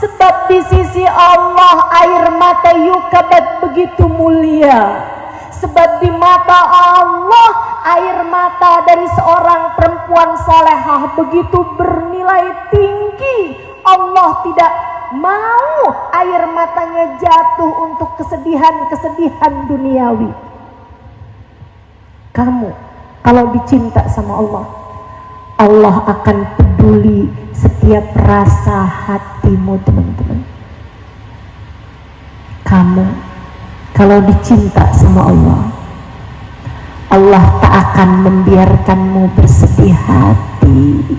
Sebab di sisi Allah air mata Yukabat begitu mulia. Sebab di mata Allah air mata dari seorang perempuan salehah begitu bernilai tinggi. Allah tidak mau air matanya jatuh untuk kesedihan-kesedihan duniawi. Kamu kalau dicinta sama Allah, Allah akan peduli setiap rasa hatimu, teman-teman. Kamu kalau dicinta sama Allah, Allah tak akan membiarkanmu bersedih hati.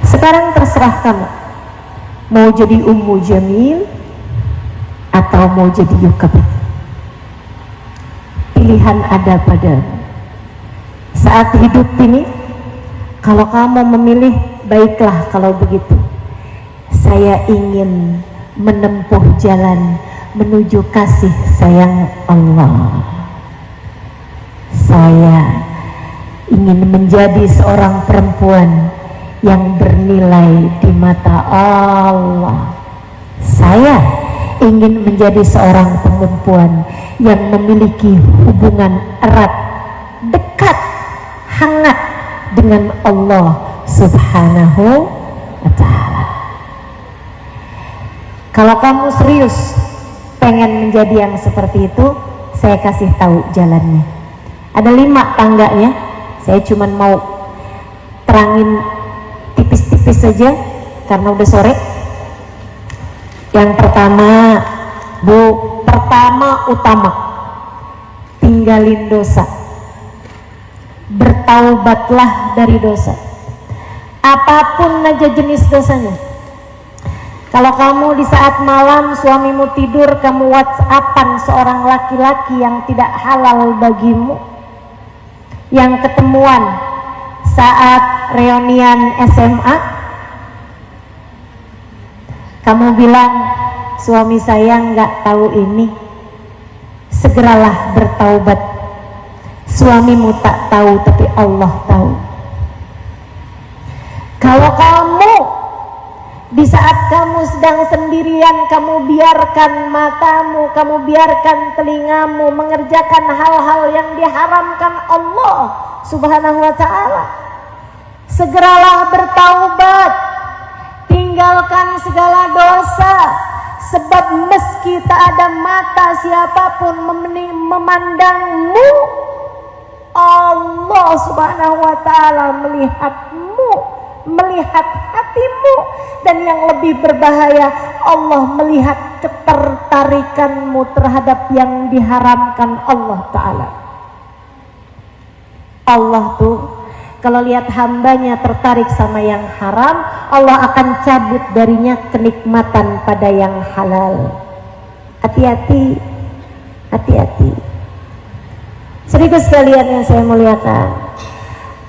Sekarang terserah kamu, mau jadi Ummu Jamil atau mau jadi Yukabat. Pilihan ada padamu. Saat hidup ini, kalau kamu memilih, baiklah kalau begitu. Saya ingin menempuh jalan menuju kasih sayang Allah. Saya ingin menjadi seorang perempuan yang bernilai di mata Allah. Saya ingin menjadi seorang perempuan yang memiliki hubungan erat, dekat, hangat dengan Allah Subhanahu wa Ta'ala. Kalau kamu serius pengen menjadi yang seperti itu, saya kasih tahu jalannya. Ada 5 tangganya. Saya cuma mau terangin tipis-tipis saja karena udah sore. Yang pertama, utama tinggalin dosa. Bertaubatlah dari dosa. Apapun aja jenis dosanya. Kalau kamu di saat malam suamimu tidur, kamu WhatsAppan seorang laki-laki yang tidak halal bagimu, yang ketemuan saat reunian SMA, kamu bilang, suami saya nggak tahu ini, segeralah bertaubat. Suamimu tak tahu tapi Allah tahu. Kalau kamu di saat kamu sedang sendirian, kamu biarkan matamu, kamu biarkan telingamu mengerjakan hal-hal yang diharamkan Allah Subhanahu wa Ta'ala, segeralah bertaubat. Tinggalkan segala dosa. Sebab meski tak ada mata siapapun memandangmu, Allah Subhanahu wa Ta'ala melihatmu, melihat hatimu. Dan yang lebih berbahaya, Allah melihat ketertarikanmu terhadap yang diharamkan Allah Ta'ala. Allah tuh kalau lihat hambanya tertarik sama yang haram, Allah akan cabut darinya kenikmatan pada yang halal. Hati-hati, hati-hati. Sedikit sekalian yang saya muliakan,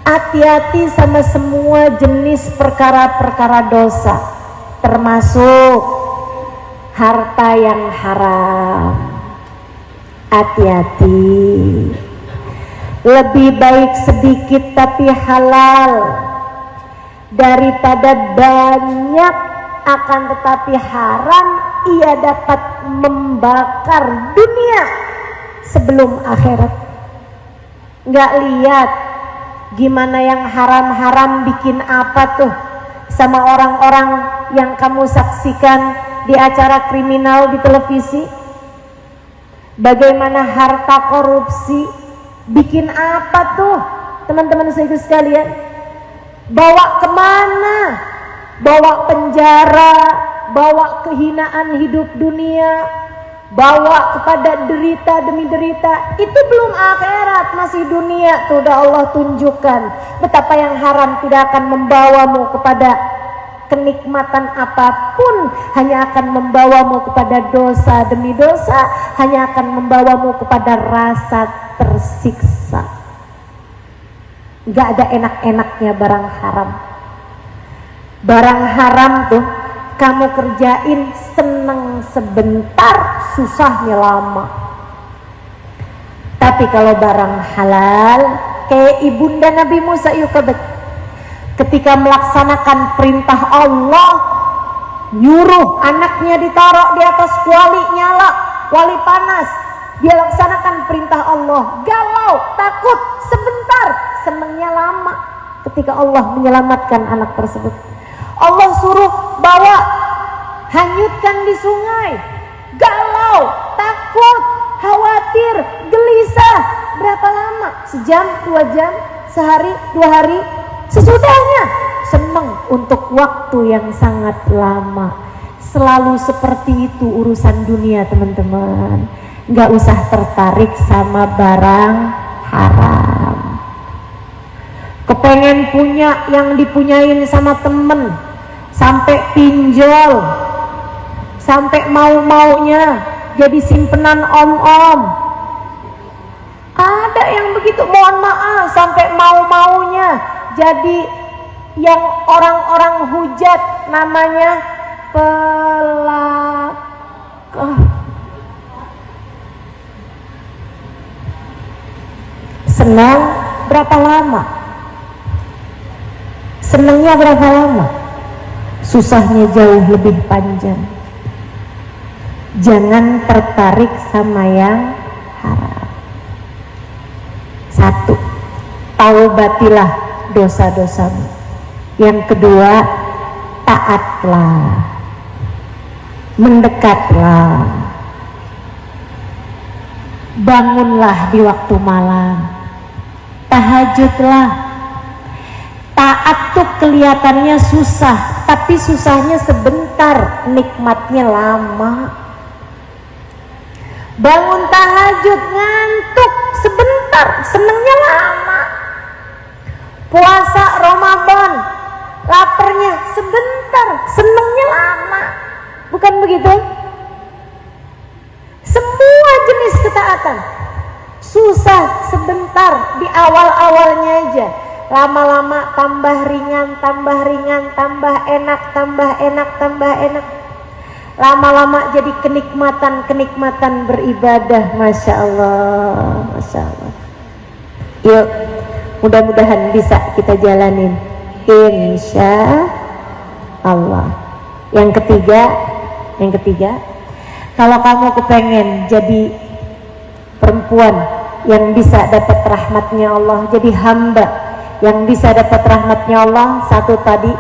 hati-hati sama semua jenis perkara-perkara dosa, termasuk harta yang haram. Hati-hati. Lebih baik sedikit tapi halal daripada banyak akan tetapi haram. Ia dapat membakar dunia sebelum akhirat. Nggak lihat gimana yang haram-haram bikin apa tuh sama orang-orang yang kamu saksikan di acara kriminal di televisi. Bagaimana harta korupsi bikin apa tuh teman-teman saya sekalian? Bawa kemana? Bawa penjara, bawa kehinaan hidup dunia, bawa kepada derita demi derita. Itu belum akhirat, masih dunia. Tuh udah Allah tunjukkan betapa yang haram tidak akan membawamu kepada kenikmatan apapun, hanya akan membawamu kepada dosa demi dosa, hanya akan membawamu kepada rasa tersiksa. Gak ada enak-enaknya barang haram. Barang haram tuh kamu kerjain seneng sebentar, susahnya lama. Tapi kalau barang halal, kayak ibunda Nabi Musa Yukabet, ketika melaksanakan perintah Allah, nyuruh anaknya ditaruh di atas kuali nyala, kuali panas, dia laksanakan perintah Allah, galau, takut sebentar, senengnya lama. Ketika Allah menyelamatkan anak tersebut, Allah suruh bawa, hanyutkan di sungai, galau, takut, khawatir, gelisah. Berapa lama? Sejam, 2 jam, sehari, 2 hari. Sesudahnya senang untuk waktu yang sangat lama. Selalu seperti itu urusan dunia, teman-teman. Nggak usah tertarik sama barang haram. Kepengen punya yang dipunyain sama temen, sampai pinjol, sampai mau-maunya jadi simpenan om-om. Ada yang begitu, mohon maaf, sampai mau-maunya jadi yang orang-orang hujat, namanya pelakor. Senang berapa lama? Senangnya berapa lama? Susahnya jauh lebih panjang. Jangan tertarik sama yang haram. 1, taubatilah dosa-dosamu. Yang kedua, taatlah, mendekatlah, bangunlah di waktu malam, tahajudlah. Taat tuh kelihatannya susah, tapi susahnya sebentar, nikmatnya lama. Bangun tahajud ngantuk sebentar, senengnya lama. Puasa Ramadan, laparnya sebentar, senengnya lama. Bukan begitu? Semua jenis ketaatan susah sebentar di awal-awalnya aja. Lama-lama tambah ringan, tambah ringan, tambah enak, tambah enak, tambah enak. Lama-lama jadi kenikmatan-kenikmatan beribadah. Masya Allah, Masya Allah. Yuk, mudah-mudahan bisa kita jalanin, insya Allah. Yang ketiga, kalau kamu kepengen jadi perempuan yang bisa dapat rahmatnya Allah, jadi hamba yang bisa dapat rahmatnya Allah, 1 tadi,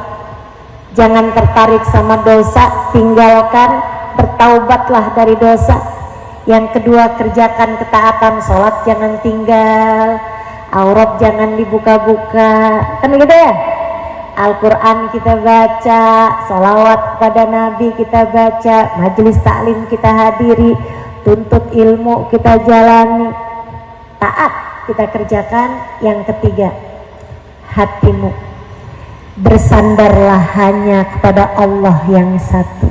jangan tertarik sama dosa, tinggalkan, bertaubatlah dari dosa. Yang kedua, kerjakan ketaatan, sholat jangan tinggal, aurat jangan dibuka-buka, kan gitu ya. Al-Quran kita baca, sholawat kepada Nabi kita baca, majelis taklim kita hadiri, tuntut ilmu kita jalani, taat kita kerjakan. Yang ketiga, hatimu bersandarlah hanya kepada Allah yang satu.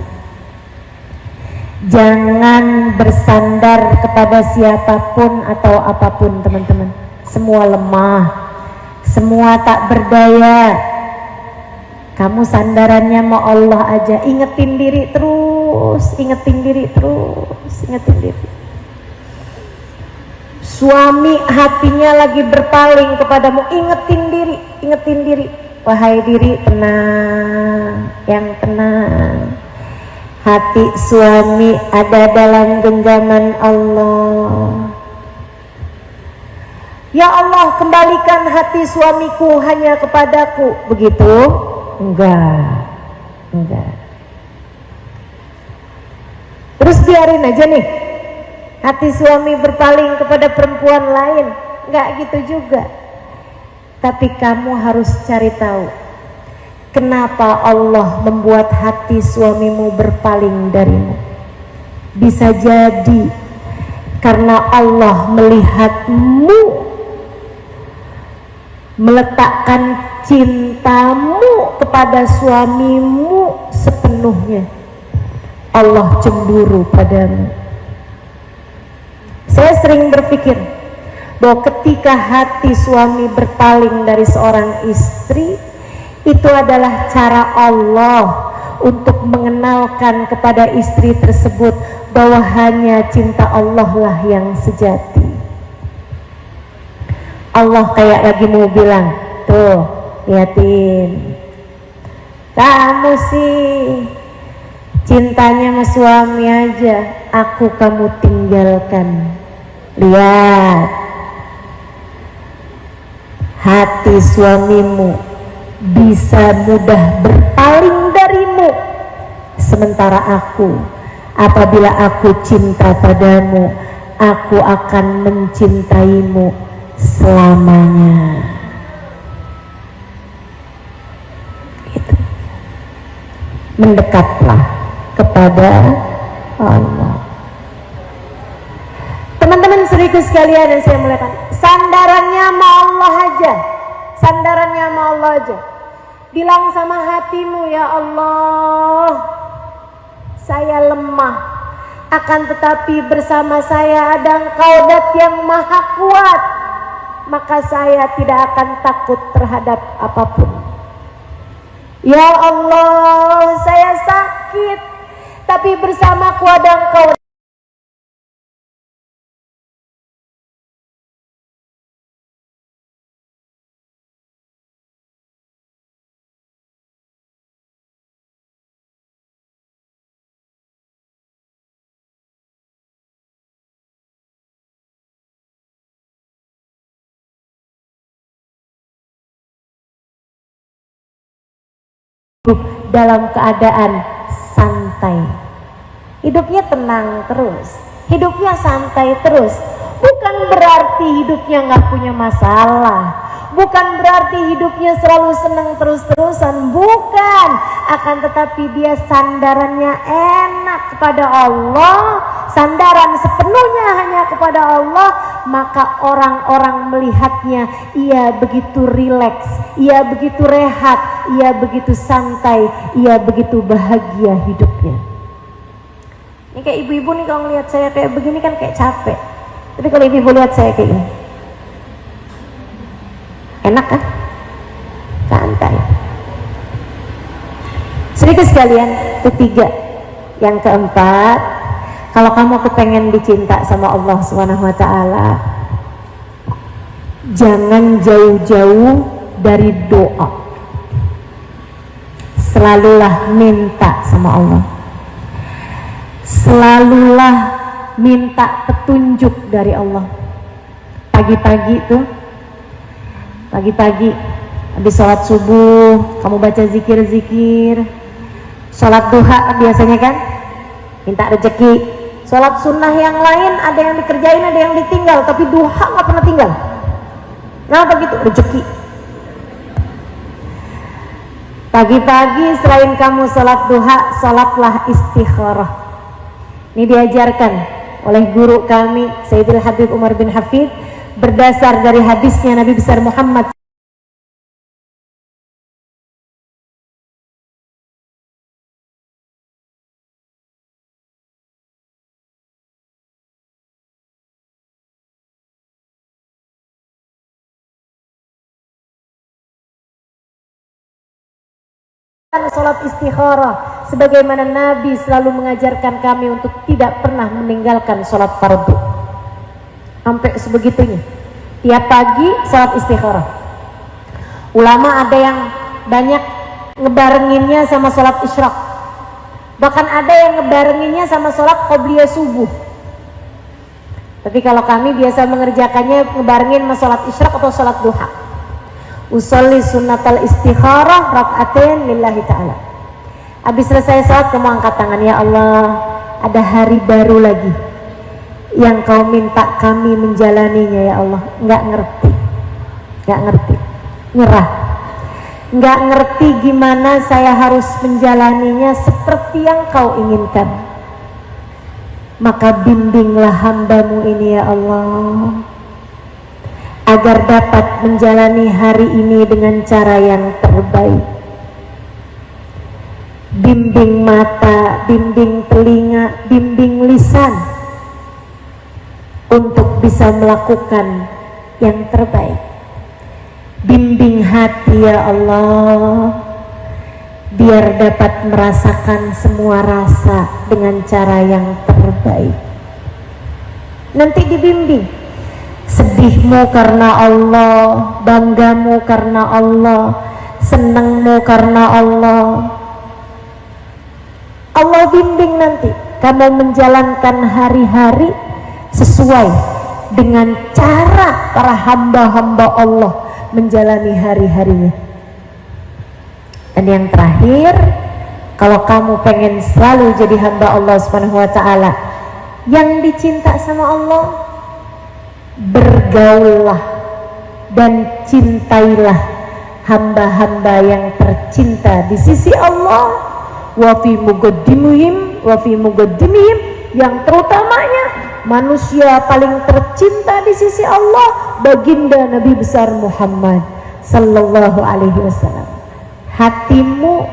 Jangan bersandar kepada siapapun atau apapun, teman-teman. Semua lemah, semua tak berdaya. Kamu sandarannya mau Allah aja. Ingetin diri terus, ingetin diri terus, ingetin diri. Suami hatinya lagi berpaling kepadamu, ingetin diri, ingetin diri. Wahai diri, tenang, yang tenang. Hati suami ada dalam genggaman Allah. Ya Allah, kembalikan hati suamiku hanya kepadaku. Begitu? Enggak. Terus biarin aja nih hati suami berpaling kepada perempuan lain. Enggak gitu juga. Tapi kamu harus cari tahu, Kenapa Allah membuat hati suamimu berpaling darimu? Bisa jadi karena Allah melihatmu meletakkan cintamu kepada suamimu sepenuhnya. Allah cemburu padamu. Saya sering berpikir bahwa ketika hati suami berpaling dari seorang istri, itu adalah cara Allah untuk mengenalkan kepada istri tersebut bahwa hanya cinta Allah lah yang sejati. Allah kayak lagi mau bilang, tuh liatin, kamu sih cintanya sama suami aja, aku kamu tinggalkan. Lihat, hati suamimu bisa mudah berpaling darimu, sementara aku, apabila aku cinta padamu, aku akan mencintaimu selamanya. Gitu. Mendekatlah kepada Allah. Teman-teman saudaraku sekalian yang saya muliakan, sandarannya sama Allah aja, sandarannya sama Allah aja. Bilang sama hatimu, ya Allah, saya lemah, akan tetapi bersama saya ada Engkau Dat yang maha kuat, maka saya tidak akan takut terhadap apapun. Ya Allah, saya sakit, tapi bersamaku ada Engkau. Dalam keadaan santai, hidupnya tenang terus, hidupnya santai terus. Bukan berarti hidupnya nggak punya masalah, bukan berarti hidupnya selalu senang terus-terusan, bukan. Akan tetapi dia sandarannya enak kepada Allah, sandaran sepenuhnya hanya kepada Allah, maka orang-orang melihatnya, ia begitu rileks, ia begitu rehat, ia begitu santai, ia begitu bahagia hidupnya. Ini kayak ibu-ibu nih, kalau ngelihat saya kayak begini kan kayak capek, tapi kalau ibu-ibu lihat saya kayak gini, enak kan? Santai. Sedikit sekalian, ketiga. Yang keempat, kalau kamu kepengen dicinta sama Allah Subhanahu wa Ta'ala, jangan jauh-jauh dari doa. Selalulah minta sama Allah, selalulah minta petunjuk dari Allah. Pagi-pagi tuh, pagi-pagi habis sholat subuh kamu baca zikir-zikir, sholat duha biasanya kan minta rezeki. Sholat sunnah yang lain ada yang dikerjain, ada yang ditinggal, tapi duha nggak pernah tinggal. Kenapa gitu? Rezeki. Pagi-pagi selain kamu sholat duha, sholatlah istikharah. Ini diajarkan oleh guru kami Sayyidul Habib Umar bin Hafid berdasar dari hadisnya Nabi besar Muhammad sholat istikharah, sebagaimana Nabi selalu mengajarkan kami untuk tidak pernah meninggalkan sholat fardu. Sampai sebegitunya, tiap pagi sholat istikharah. Ulama ada yang banyak ngebarenginnya sama sholat isyraq, bahkan ada yang ngebarenginnya sama sholat qobliyah subuh. Tapi kalau kami biasa mengerjakannya ngebarengin sama sholat isyraq atau sholat duha. Usolli sunnatal istikharah rak'atain lillahi ta'ala. Habis selesai sholat kamu angkat tangan, ya Allah, ada hari baru lagi yang kau minta kami menjalaninya, ya Allah. Nggak ngerti, nyerah. nggak ngerti gimana saya harus menjalaninya seperti yang kau inginkan. Maka bimbinglah hamba-Mu ini ya Allah, agar dapat menjalani hari ini dengan cara yang terbaik. Bimbing mata, bimbing telinga, bimbing lisan untuk bisa melakukan yang terbaik. Bimbing hati ya Allah, biar dapat merasakan semua rasa dengan cara yang terbaik. Nanti dibimbing, sedihmu karena Allah, banggamu karena Allah, senangmu karena Allah. Allah bimbing nanti kamu menjalankan hari-hari sesuai dengan cara para hamba-hamba Allah menjalani hari-harinya. Dan yang terakhir, kalau kamu pengen selalu jadi hamba Allah Subhanahu wa Ta'ala yang dicinta sama Allah, bergaullah dan cintailah hamba-hamba yang tercinta di sisi Allah, wa fi muqaddimihim, yang terutamanya manusia paling tercinta di sisi Allah, baginda Nabi besar Muhammad sallallahu alaihi wasallam. Hatimu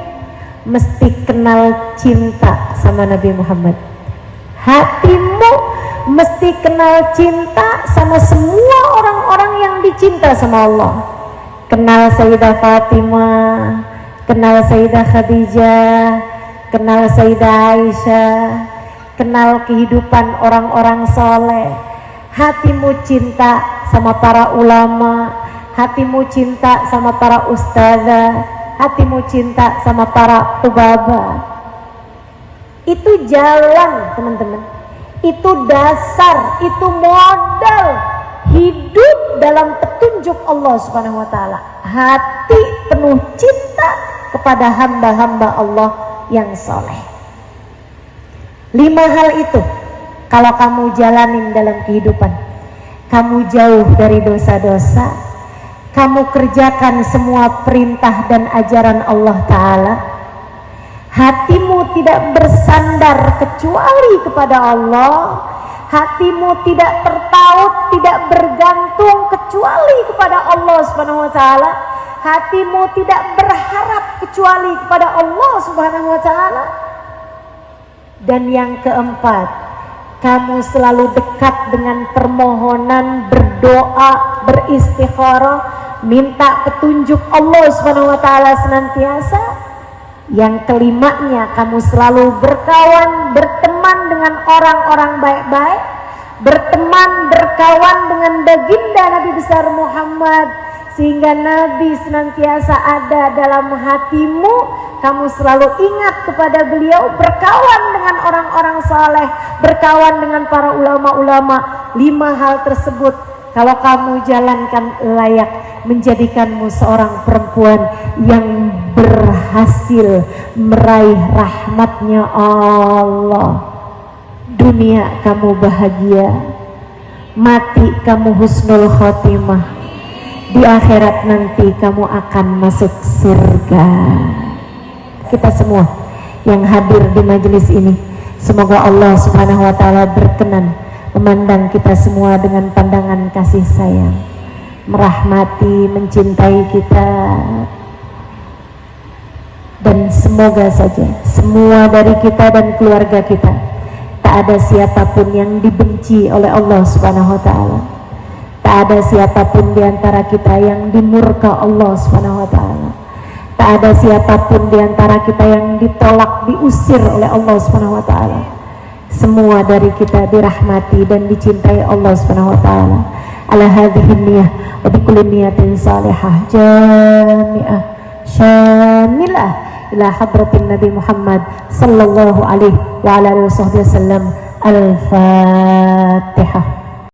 mesti kenal cinta sama Nabi Muhammad. Hatimu mesti kenal cinta sama semua orang-orang yang dicinta sama Allah. Kenal Sayyidah Fatimah, kenal Sayyidah Khadijah, kenal Sayyidah Aisyah, kenal kehidupan orang-orang soleh. Hatimu cinta sama para ulama, hatimu cinta sama para ustazah, hatimu cinta sama para ubaba. Itu jalan teman-teman, itu dasar, itu modal hidup dalam petunjuk Allah Subhanahu wa Ta'ala. Hati penuh cinta kepada hamba-hamba Allah yang soleh. 5 hal itu kalau kamu jalanin dalam kehidupan, kamu jauh dari dosa-dosa, kamu kerjakan semua perintah dan ajaran Allah Ta'ala, hatimu tidak bersandar kecuali kepada Allah, hatimu tidak terpaut, tidak bergantung kecuali kepada Allah Subhanahu wa Ta'ala, hatimu tidak berharap kecuali kepada Allah Subhanahu wa Ta'ala. Dan yang keempat, kamu selalu dekat dengan permohonan, berdoa, beristikharah, minta petunjuk Allah Subhanahu wa Ta'ala senantiasa. Yang kelimanya, kamu selalu berkawan, berteman dengan orang-orang baik-baik, berteman, berkawan dengan baginda Nabi besar Muhammad, sehingga Nabi senantiasa ada dalam hatimu. Kamu selalu ingat kepada beliau, berkawan dengan orang-orang saleh, berkawan dengan para ulama-ulama. 5 hal tersebut kalau kamu jalankan layak menjadikanmu seorang perempuan yang berhasil meraih rahmatnya Allah. Dunia kamu bahagia, mati kamu husnul khotimah, di akhirat nanti kamu akan masuk surga. Kita semua yang hadir di majelis ini, semoga Allah Subhanahu wa Ta'ala berkenan memandang kita semua dengan pandangan kasih sayang, merahmati, mencintai kita. Dan semoga saja semua dari kita dan keluarga kita, tak ada siapapun yang dibenci oleh Allah Subhanahu wa Ta'ala, tak ada siapapun di antara kita yang dimurka Allah Subhanahu wa Ta'ala, tak ada siapapun di antara kita yang ditolak, diusir oleh Allah Subhanahu wa Ta'ala. Semua dari kita dirahmati dan dicintai Allah Subhanahu wa Ta'ala. Ala hadhihi niyah wa bi kulli niyatin salihah jami'ah syamilah ila hadratin Nabi Muhammad sallallahu alaihi wa ala alihi wasallam. Al-Fatihah.